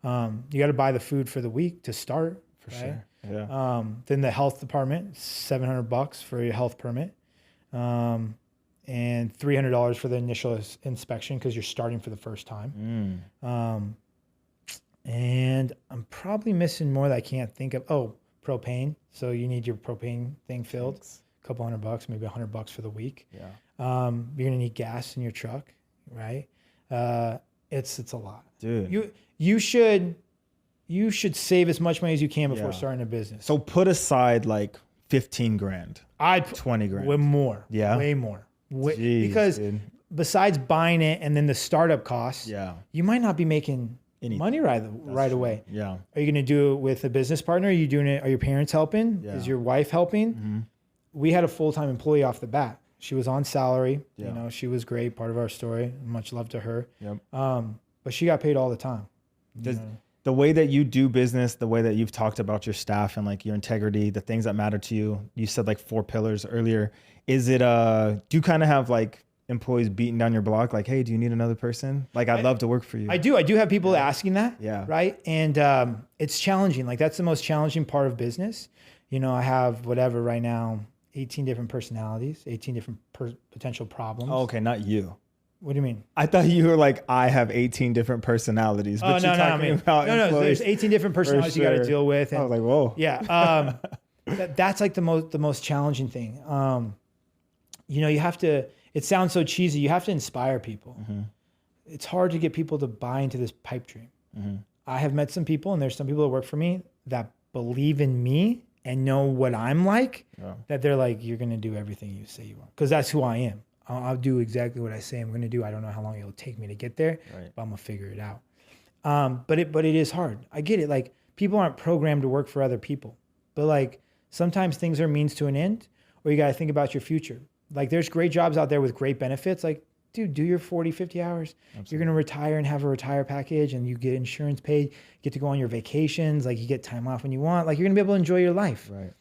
Speaker 1: You got to buy the food for the week to start.
Speaker 2: For
Speaker 1: right?
Speaker 2: sure. Yeah.
Speaker 1: Then the health department, $700 for your health permit. And $300 for the initial inspection because you're starting for the first time. And I'm probably missing more that I can't think of. Oh, propane. So you need your propane thing filled.
Speaker 2: Thanks.
Speaker 1: A couple $100, maybe $100 for the week.
Speaker 2: Yeah.
Speaker 1: You're gonna need gas in your truck, right? It's a lot,
Speaker 2: dude.
Speaker 1: You should save as much money as you can before starting a business.
Speaker 2: So put aside like 15 grand.
Speaker 1: I'd
Speaker 2: 20 grand.
Speaker 1: Way more.
Speaker 2: Yeah.
Speaker 1: Way more.
Speaker 2: Jeez,
Speaker 1: because
Speaker 2: dude.
Speaker 1: Besides buying it and then the startup costs,
Speaker 2: Yeah.
Speaker 1: you might not be making money right away.
Speaker 2: Yeah.
Speaker 1: Are you going to do it with a business partner? Are you doing it? Are your parents helping?
Speaker 2: Yeah.
Speaker 1: Is your wife helping? We had a full-time employee off the bat. She was on salary.
Speaker 2: Yeah.
Speaker 1: You know, she was great. Part of our story. Much love to her.
Speaker 2: Yep.
Speaker 1: But she got paid all the time.
Speaker 2: The way that you do business, the way that you've talked about your staff and like your integrity, the things that matter to you, you said like 4 pillars earlier. Is it, do you kind of have like employees beating down your block? Like, hey, do you need another person? Like, I'd love to work for you.
Speaker 1: I do have people asking that.
Speaker 2: Yeah.
Speaker 1: Right. And it's challenging. Like that's the most challenging part of business. You know, I have whatever right now, 18 different personalities, 18 different potential problems.
Speaker 2: Oh, okay. Not you.
Speaker 1: What do you mean?
Speaker 2: I thought you were like, I have 18 different personalities. But you're talking about
Speaker 1: there's 18 different personalities you got to deal with. And,
Speaker 2: I was like, whoa.
Speaker 1: Yeah. That's like the most challenging thing. You know, you have to, it sounds so cheesy. You have to inspire people. It's hard to get people to buy into this pipe dream. I have met some people, and there's some people that work for me that believe in me and know what I'm like, that they're like, you're going to do everything you say you want. Because that's who I am. I'll do exactly what I say I'm going to do. I don't know how long it'll take me to get there, but I'm going to figure it out. But it is hard. I get it. Like people aren't programmed to work for other people, but like sometimes things are means to an end, or you got to think about your future. Like there's great jobs out there with great benefits. Like, dude, do your 40, 50 hours. Absolutely. You're going to retire and have a retire package and you get insurance paid, get to go on your vacations. Like you get time off when you want. Like you're going to be able to enjoy your life.
Speaker 2: Right.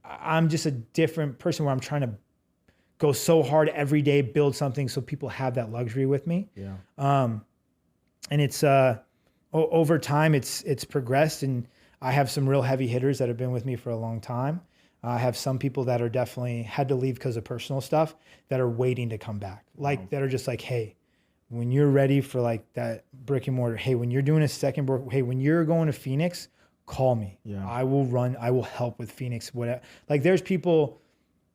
Speaker 1: I'm just a different person where I'm trying to go so hard every day, build something so people have that luxury with me.
Speaker 2: Yeah.
Speaker 1: And it's, over time it's progressed, and I have some real heavy hitters that have been with me for a long time. I have some people that are definitely had to leave because of personal stuff that are waiting to come back. Like that are just like, hey, when you're ready for like that brick and mortar, hey, when you're doing a second brick, hey, when you're going to Phoenix, call me. Yeah. I will help with Phoenix. Whatever. Like there's people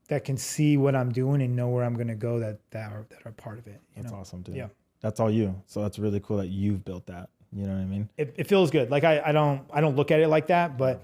Speaker 1: that can see what I'm doing and know where I'm going to go that are part of it.
Speaker 2: That's awesome, dude.
Speaker 1: Yeah.
Speaker 2: That's all you. So that's really cool that you've built that. You know what I mean?
Speaker 1: It feels good. Like I don't look at it like that, but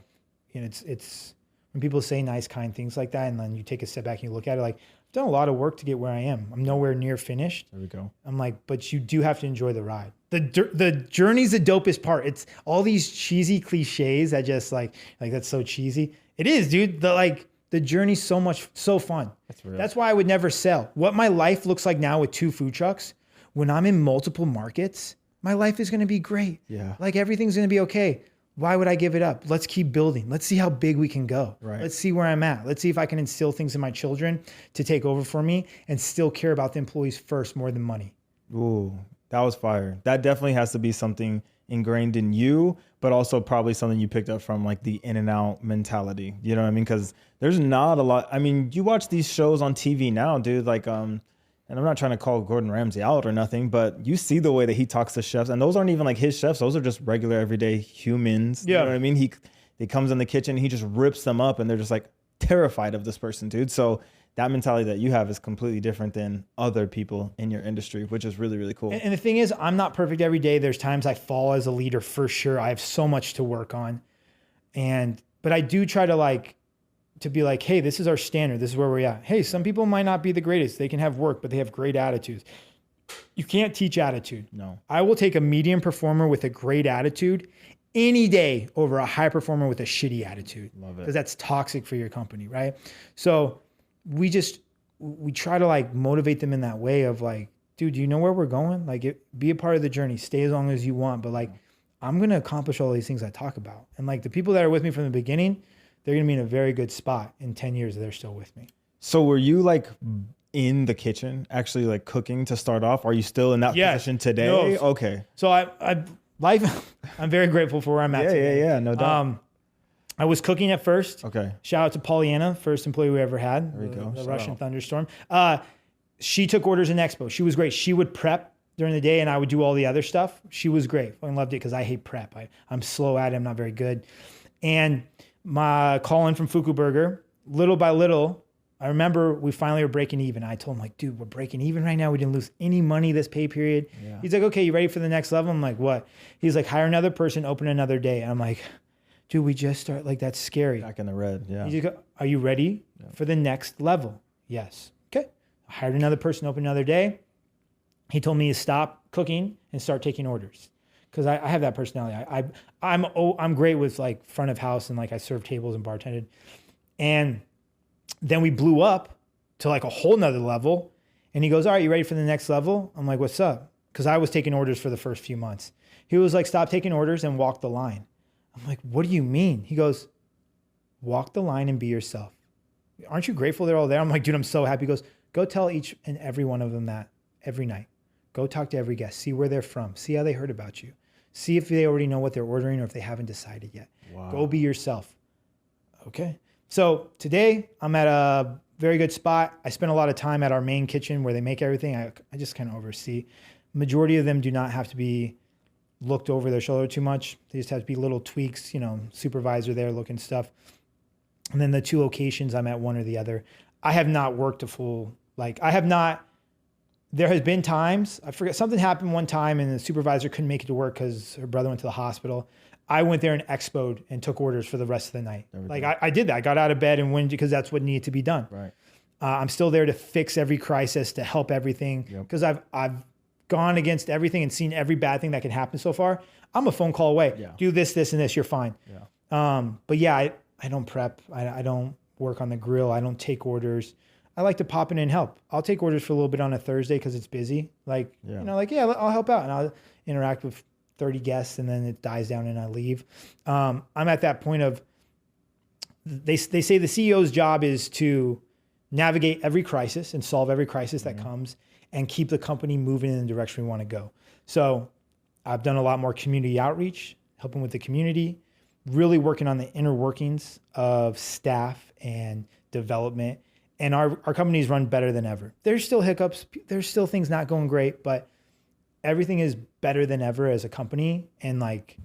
Speaker 1: you know, it's when people say nice, kind things like that, and then you take a step back and you look at it like, I've done a lot of work to get where I am. I'm nowhere near finished.
Speaker 2: There we go.
Speaker 1: I'm like, but you do have to enjoy the ride. The journey's the dopest part. It's all these cheesy cliches that just like that's so cheesy. It is, dude. The journey's so fun. That's real. That's why I would never sell. What my life looks like now with 2 food trucks, when I'm in multiple markets, my life is going to be great. Yeah. Like everything's going to be okay. Why would I give it up? Let's keep building. Let's see how big we can go. Right. Let's see where I'm at. Let's see if I can instill things in my children to take over for me and still care about the employees first more than money.
Speaker 2: Ooh, that was fire. That definitely has to be something ingrained in you, but also probably something you picked up from like the in and out mentality. You know what I mean? Because there's not a lot. I mean, you watch these shows on TV now, dude, like, and I'm not trying to call Gordon Ramsay out or nothing, but you see the way that he talks to chefs, and those aren't even like his chefs. Those are just regular everyday humans. Yeah. You know what I mean? He comes in the kitchen, he just rips them up, and they're just like terrified of this person, dude. So that mentality that you have is completely different than other people in your industry, which is really, really cool.
Speaker 1: And the thing is, I'm not perfect every day. There's times I fall as a leader for sure. I have so much to work on. But I do try to be like, hey, this is our standard. This is where we're at. Hey, some people might not be the greatest. They can have work, but they have great attitudes. You can't teach attitude.
Speaker 2: No.
Speaker 1: I will take a medium performer with a great attitude any day over a high performer with a shitty attitude.
Speaker 2: Love it.
Speaker 1: Because that's toxic for your company, right? So we try to like motivate them in that way of like, dude, do you know where we're going? Like be a part of the journey, stay as long as you want. But like, I'm going to accomplish all these things I talk about. And like the people that are with me from the beginning, they're going to be in a very good spot in 10 years. They're still with me.
Speaker 2: So were you like in the kitchen, actually like cooking to start off? Are you still in that position today? No. Okay.
Speaker 1: So I'm very grateful for where I'm at today.
Speaker 2: Yeah, no doubt.
Speaker 1: I was cooking at first.
Speaker 2: Okay.
Speaker 1: Shout out to Pollyanna, first employee we ever had.
Speaker 2: There we go.
Speaker 1: The Russian thunderstorm. She took orders in Expo. She was great. She would prep during the day and I would do all the other stuff. She was great. I loved it because I hate prep. I'm slow at it. I'm not very good. And my call in from Fuku Burger, little by little, I remember we finally were breaking even. I told him like, dude, we're breaking even right now. We didn't lose any money this pay period. Yeah. He's like, okay, you ready for the next level? I'm like, what? He's like, hire another person, open another day. And I'm like, dude, we just start, like, that's scary.
Speaker 2: Back in the red, yeah.
Speaker 1: He's like, are you ready for the next level? Yes. Okay. I hired another person, open another day. He told me to stop cooking and start taking orders. Because I have that personality. I'm great with like front of house and like I serve tables and bartended. And then we blew up to like a whole nother level. And he goes, all right, you ready for the next level? I'm like, what's up? Because I was taking orders for the first few months. He was like, stop taking orders and walk the line. I'm like, what do you mean? He goes, walk the line and be yourself. Aren't you grateful they're all there? I'm like, dude, I'm so happy. He goes, go tell each and every one of them that every night. Go talk to every guest. See where they're from. See how they heard about you. See if they already know what they're ordering or if they haven't decided yet. Wow. Go be yourself. Okay. So today I'm at a very good spot. I spend a lot of time at our main kitchen where they make everything. I just kind of oversee. Majority of them do not have to be looked over their shoulder too much. They just have to be little tweaks, supervisor there looking stuff. And then the 2 locations, I'm at one or the other. I have not worked a full, there has been times, I forget, something happened one time and the supervisor couldn't make it to work because her brother went to the hospital. I went there and expoed and took orders for the rest of the night. I did that. I got out of bed and went because that's what needed to be done. Right. I'm still there to fix every crisis, to help everything. Because I've gone against everything and seen every bad thing that can happen so far. I'm a phone call away. Yeah. Do this, and this, you're fine. Yeah. But yeah, I I don't prep. I don't work on the grill. I don't take orders. I like to pop in and help. I'll take orders for a little bit on a Thursday because it's busy. Like, I'll help out and I'll interact with 30 guests and then it dies down and I leave. I'm at that point of, they say the CEO's job is to navigate every crisis and solve every crisis that comes and keep the company moving in the direction we want to go. So I've done a lot more community outreach, helping with the community, really working on the inner workings of staff and development. And our companies run better than ever. There's still hiccups. There's still things not going great, but everything is better than ever as a company. And like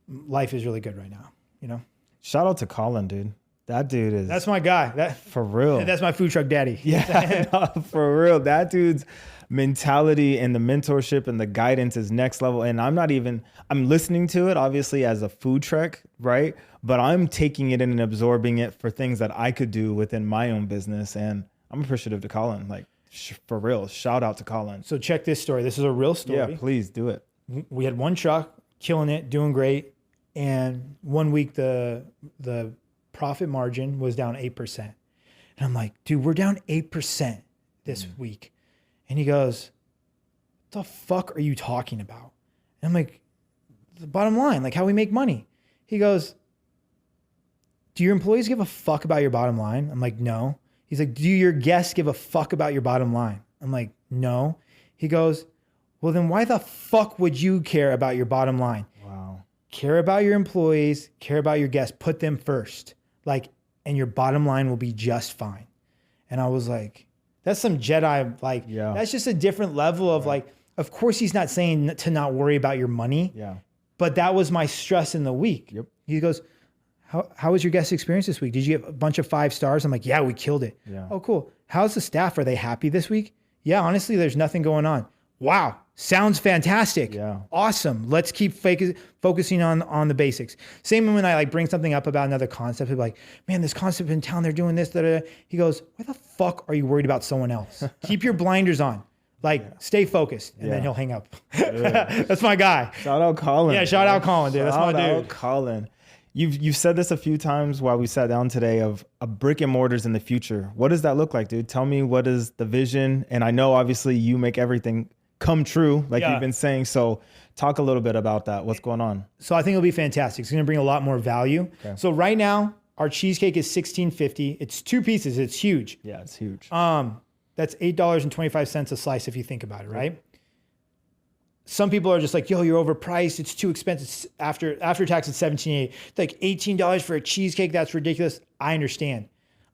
Speaker 1: life is really good right now, you know?
Speaker 2: Shout out to Colin, dude. That dude is...
Speaker 1: That's my guy.
Speaker 2: For real.
Speaker 1: That's my food truck daddy.
Speaker 2: Yeah, no, for real. That dude's mentality and the mentorship and the guidance is next level. And I'm listening to it obviously as a food truck, right? But I'm taking it in and absorbing it for things that I could do within my own business. And I'm appreciative to Colin, like for real. Shout out to Colin.
Speaker 1: So check this story. This is a real story.
Speaker 2: Yeah, please do it.
Speaker 1: We had one truck, killing it, doing great. And 1 week, the profit margin was down 8%. And I'm like, dude, we're down 8% this week. And he goes, what the fuck are you talking about? And I'm like, the bottom line, like how we make money. He goes, do your employees give a fuck about your bottom line? I'm like, no. He's like, do your guests give a fuck about your bottom line? I'm like, no. He goes, well, then why the fuck would you care about your bottom line?
Speaker 2: Wow.
Speaker 1: Care about your employees, care about your guests, put them first. Like, and your bottom line will be just fine. And I was like, that's some Jedi, like, that's just a different level of like, of course he's not saying to not worry about your money, but that was my stress in the week.
Speaker 2: Yep.
Speaker 1: He goes, how was your guest experience this week? Did you get a bunch of 5 stars? I'm like, yeah, we killed it.
Speaker 2: Yeah.
Speaker 1: Oh, cool. How's the staff? Are they happy this week? Yeah, honestly, there's nothing going on. Wow. Sounds fantastic.
Speaker 2: Yeah.
Speaker 1: Awesome. Let's keep focusing on the basics. Same when I like bring something up about another concept. Like, man, this concept in town, they're doing this. Da, da, da. He goes, why the fuck are you worried about someone else? Keep your blinders on. Like, stay focused. And then he'll hang up. That's my guy.
Speaker 2: Shout out Colin.
Speaker 1: Yeah, shout out Colin, dude. That's my dude.
Speaker 2: Shout out Colin. You've said this a few times while we sat down today of a brick and mortars in the future. What does that look like, dude? Tell me, what is the vision? And I know obviously you make everything come true, like you've been saying. So talk a little bit about that. What's going on? So
Speaker 1: I think it'll be fantastic. It's going to bring a lot more value. Okay. So right now, our cheesecake is $16.50. It's 2 pieces. It's huge.
Speaker 2: Yeah, it's huge.
Speaker 1: That's $8.25 a slice if you think about it, right? Some people are just like, yo, you're overpriced. It's too expensive. After tax, it's $17.80. Like $18 for a cheesecake, that's ridiculous. I understand.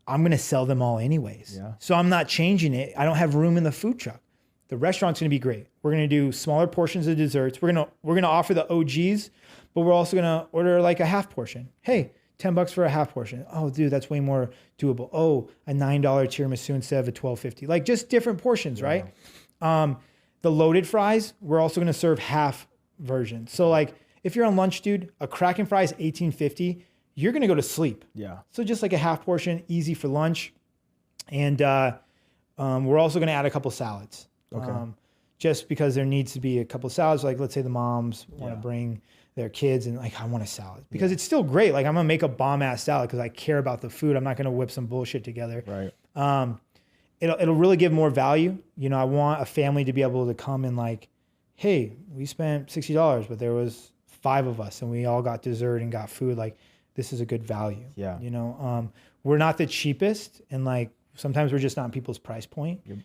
Speaker 1: I'm going to sell them all anyways. Yeah. So I'm not changing it. I don't have room in the food truck. The restaurant's going to be great. We're going to do smaller portions of desserts. We're going to offer the OGs, but we're also going to order like a half portion. Hey, $10 for a half portion. Oh, dude, that's way more doable. Oh, a $9 tiramisu instead of a $12.50. Like just different portions, right? The loaded fries, we're also going to serve half versions. So like if you're on lunch, dude, a crack and fries $18.50, you're going to go to sleep. Yeah. So just like a half portion, easy for lunch. And we're also going to add a couple salads. Okay. Just because there needs to be a couple salads. Like let's say the moms want to bring their kids and like, I want a salad because it's still great. Like I'm going to make a bomb ass salad because I care about the food. I'm not going to whip some bullshit together. Right. It'll really give more value. You know, I want a family to be able to come and like, hey, we spent $60, but there was 5 of us and we all got dessert and got food. Like this is a good value. Yeah. You know, we're not the cheapest and like sometimes we're just not in people's price point. Yep.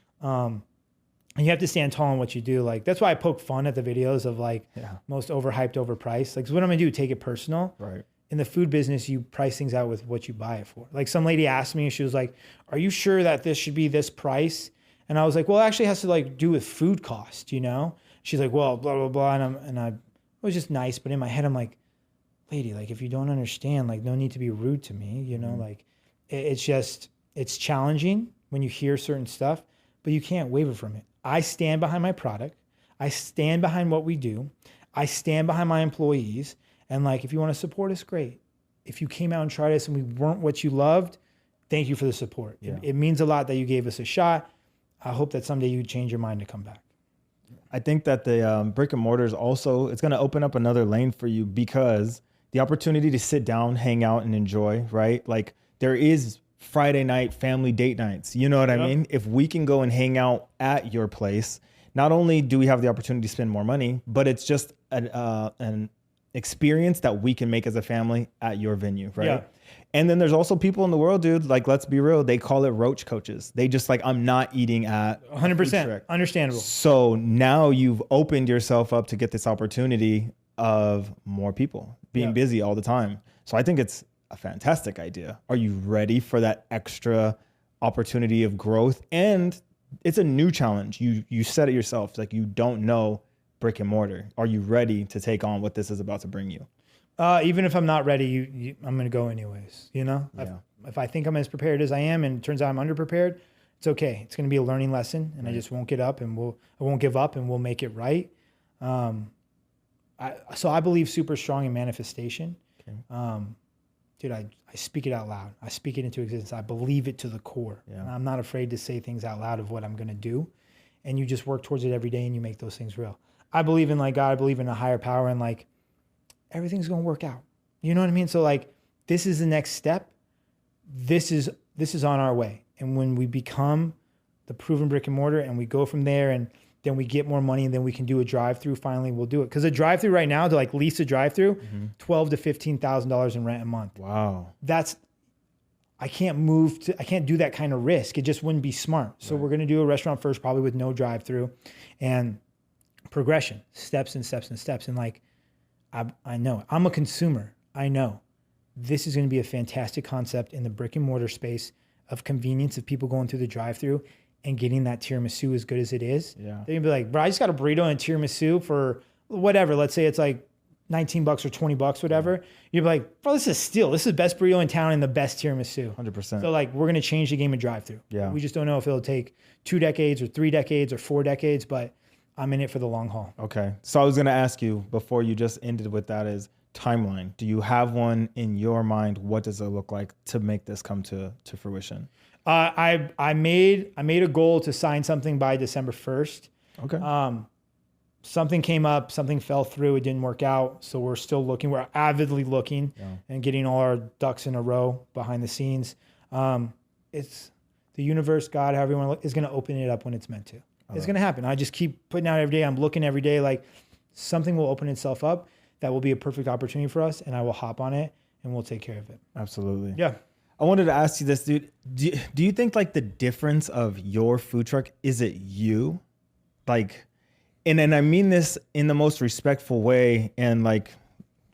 Speaker 1: And you have to stand tall on what you do. Like that's why I poke fun at the videos of like most overhyped, overpriced. Like so what I'm gonna do, take it personal. Right. In the food business, you price things out with what you buy it for. Like some lady asked me, she was like, are you sure that this should be this price? And I was like, well, it actually has to like do with food cost, you know? She's like, well, blah, blah, blah. And I was just nice. But in my head, I'm like, lady, like if you don't understand, like no need to be rude to me, you know? Like it's challenging when you hear certain stuff, but you can't waver from it. I stand behind my product. I stand behind what we do. I stand behind my employees. And like, if you want to support us, great. If you came out and tried us and we weren't what you loved, thank you for the support. Yeah. It means a lot that you gave us a shot. I hope that someday you change your mind to come back. I think that the brick and mortar is also, it's going to open up another lane for you because
Speaker 2: the opportunity to sit down, hang out, and enjoy, right? Like there is Friday night family date nights. You know what I mean? If we can go and hang out at your place, not only do we have the opportunity to spend more money, but it's just an experience that we can make as a family at your venue, right?
Speaker 1: Yeah.
Speaker 2: And then there's also people in the world, dude, like, let's be real, they call it roach coaches. They just like, I'm not eating at
Speaker 1: 100%. Understandable.
Speaker 2: So now you've opened yourself up to get this opportunity of more people being busy all the time. So I think it's a fantastic idea. Are you ready for that extra opportunity of growth? And it's a new challenge. You said it yourself, like you don't know brick and mortar. Are you ready to take on what this is about to bring you?
Speaker 1: Even if I'm not ready, I'm going to go anyways. You know, if I think I'm as prepared as I am, and it turns out I'm underprepared, it's okay. It's going to be a learning lesson, and I just won't get up, and I won't give up, and we'll make it right. So I believe super strong in manifestation. Okay. Dude, I speak it out loud. I speak it into existence. I believe it to the core. Yeah. I'm not afraid to say things out loud of what I'm going to do, and you just work towards it every day, and you make those things real. I believe in like God. I believe in a higher power, and like, everything's going to work out. You know what I mean? So like, this is the next step. This is on our way. And when we become the proven brick and mortar and we go from there, and then we get more money, and then we can do a drive-through, finally we'll do it. Because a drive-through right now, to like lease a drive-through, $12,000 to $15,000 in rent a month.
Speaker 2: Wow.
Speaker 1: I can't do that kind of risk. It just wouldn't be smart. So we're going to do a restaurant first, probably with no drive-through, and progression, steps and steps and steps. And like, I know, I'm a consumer. I know this is going to be a fantastic concept in the brick and mortar space of convenience of people going through the drive-through and getting that tiramisu as good as it is. Yeah. They're going to be like, bro, I just got a burrito and a tiramisu for whatever. Let's say it's like $19 or $20, whatever. You'd be like, bro, this is a steal. This is the best burrito in town and the best tiramisu.
Speaker 2: 100%.
Speaker 1: So like, we're going to change the game of drive-through. Yeah. We just don't know if it'll take 2 decades or 3 decades or 4 decades, but I'm in it for the long haul.
Speaker 2: Okay. So I was going to ask you before you just ended with that is timeline. Do you have one in your mind? What does it look like to make this come to fruition?
Speaker 1: I made a goal to sign something by December 1st. Okay. Something came up, something fell through. It didn't work out. So we're still looking. We're avidly looking and getting all our ducks in a row behind the scenes. It's the universe, God, however you want to look, is going to open it up when it's meant to. It's going to happen. I just keep putting out every day. I'm looking every day, like something will open itself up that will be a perfect opportunity for us, and I will hop on it and we'll take care of it.
Speaker 2: Absolutely.
Speaker 1: Yeah.
Speaker 2: I wanted to ask you this, dude. Do you think like the difference of your food truck, is it you? Like, and I mean this in the most respectful way, and like,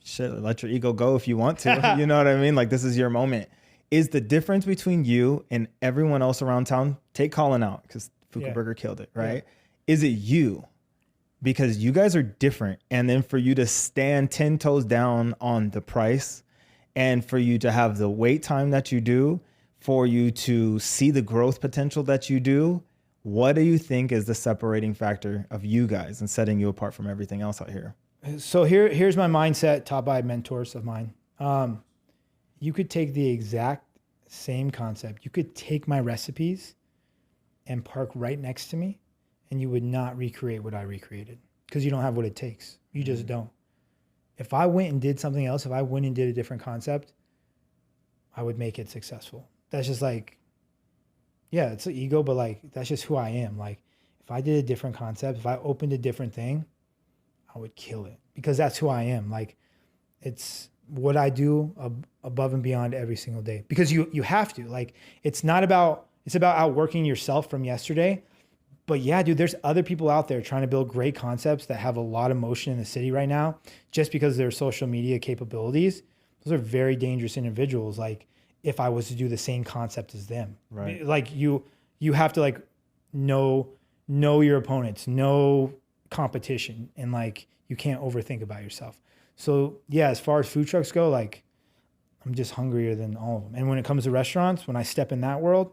Speaker 2: shit, let your ego go if you want to. You know what I mean? Like, this is your moment. Is the difference between you and everyone else around town, take Colin out because Fuku Burger killed it, right? Yeah. Is it you? Because you guys are different. And then for you to stand 10 toes down on the price, and for you to have the wait time that you do, for you to see the growth potential that you do, what do you think is the separating factor of you guys and setting you apart from everything else out here?
Speaker 1: So here's my mindset taught by mentors of mine. You could take the exact same concept. You could take my recipes and park right next to me, and you would not recreate what I recreated because you don't have what it takes. You just don't. If I went and did something else, if I went and did a different concept, I would make it successful. That's just like, yeah, it's an ego, but like, that's just who I am. Like, if I did a different concept, if I opened a different thing, I would kill it because that's who I am. Like, it's what I do above and beyond every single day because you have to. Like, it's about outworking yourself from yesterday. But yeah, dude, there's other people out there trying to build great concepts that have a lot of motion in the city right now just because of their social media capabilities. Those are very dangerous individuals. Like, if I was to do the same concept as them, right? Like, you have to like know your opponents, know competition, and like, you can't overthink about yourself. So yeah, as far as food trucks go, like, I'm just hungrier than all of them. And when it comes to restaurants, when I step in that world,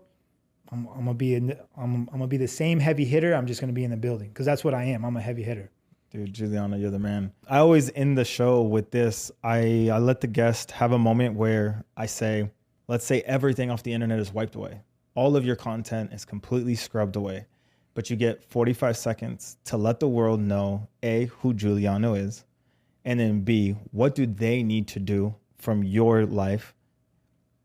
Speaker 1: I'm gonna be the same heavy hitter. I'm just gonna be in the building because that's what I am. I'm a heavy hitter.
Speaker 2: Dude, Giuliano, you're the man. I always end the show with this. I let the guest have a moment where I say, let's say everything off the internet is wiped away. All of your content is completely scrubbed away, but you get 45 seconds to let the world know, A, who Giuliano is, And then B, what do they need to do from your life,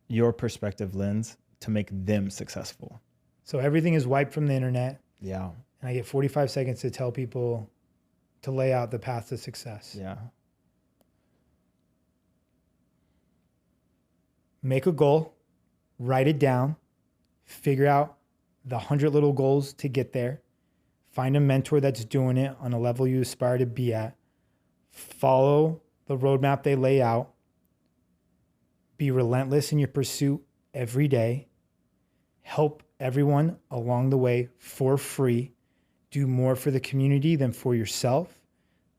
Speaker 2: your perspective lens, to make them successful?
Speaker 1: So everything is wiped from the internet.
Speaker 2: Yeah.
Speaker 1: And I get 45 seconds to tell people to lay out the path to success.
Speaker 2: Yeah.
Speaker 1: Make a goal, write it down, figure out the 100 little goals to get there. Find a mentor that's doing it on a level you aspire to be at. Follow the roadmap they lay out. Be relentless in your pursuit every day. Help everyone along the way for free. Do more for the community than for yourself.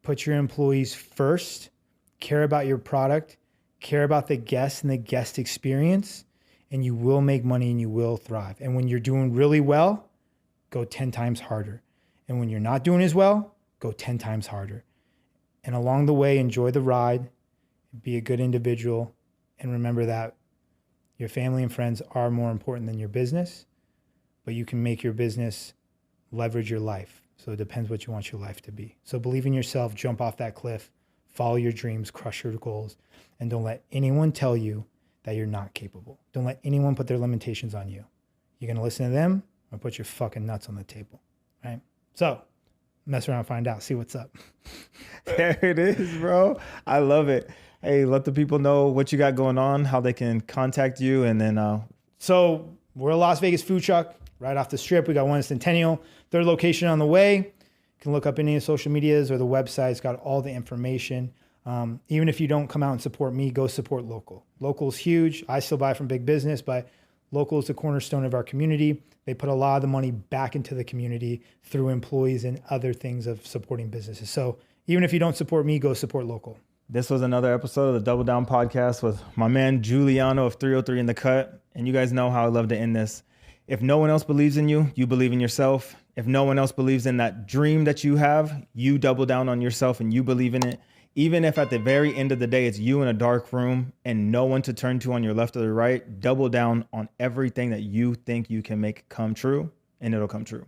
Speaker 1: Put your employees first. Care about your product. Care about the guests and the guest experience. And you will make money and you will thrive. And when you're doing really well, go 10 times harder. And when you're not doing as well, go 10 times harder. And along the way, enjoy the ride. Be a good individual. And remember that your family and friends are more important than your business. But you can make your business leverage your life. So it depends what you want your life to be. So believe in yourself, jump off that cliff, follow your dreams, crush your goals, and don't let anyone tell you that you're not capable. Don't let anyone put their limitations on you. You're going to listen to them or put your fucking nuts on the table, right? So mess around, find out, see what's up.
Speaker 2: There it is, bro. I love it. Hey, let the people know what you got going on, how they can contact you, and then...
Speaker 1: So we're a Las Vegas food truck right off the strip. We got one in Centennial, third location on the way. You can look up any of the social medias or the website's got all the information. Even if you don't come out and support me, go support local. Local's huge. I still buy from big business, but local is the cornerstone of our community. They put a lot of the money back into the community through employees and other things of supporting businesses. So even if you don't support me, go support local.
Speaker 2: This was another episode of the Double Down Podcast with my man Giuliano of 303 in the Cut. And you guys know how I love to end this. If no one else believes in you, you believe in yourself. If no one else believes in that dream that you have, you double down on yourself and you believe in it. Even if at the very end of the day, it's you in a dark room and no one to turn to on your left or the right, double down on everything that you think you can make come true, and it'll come true.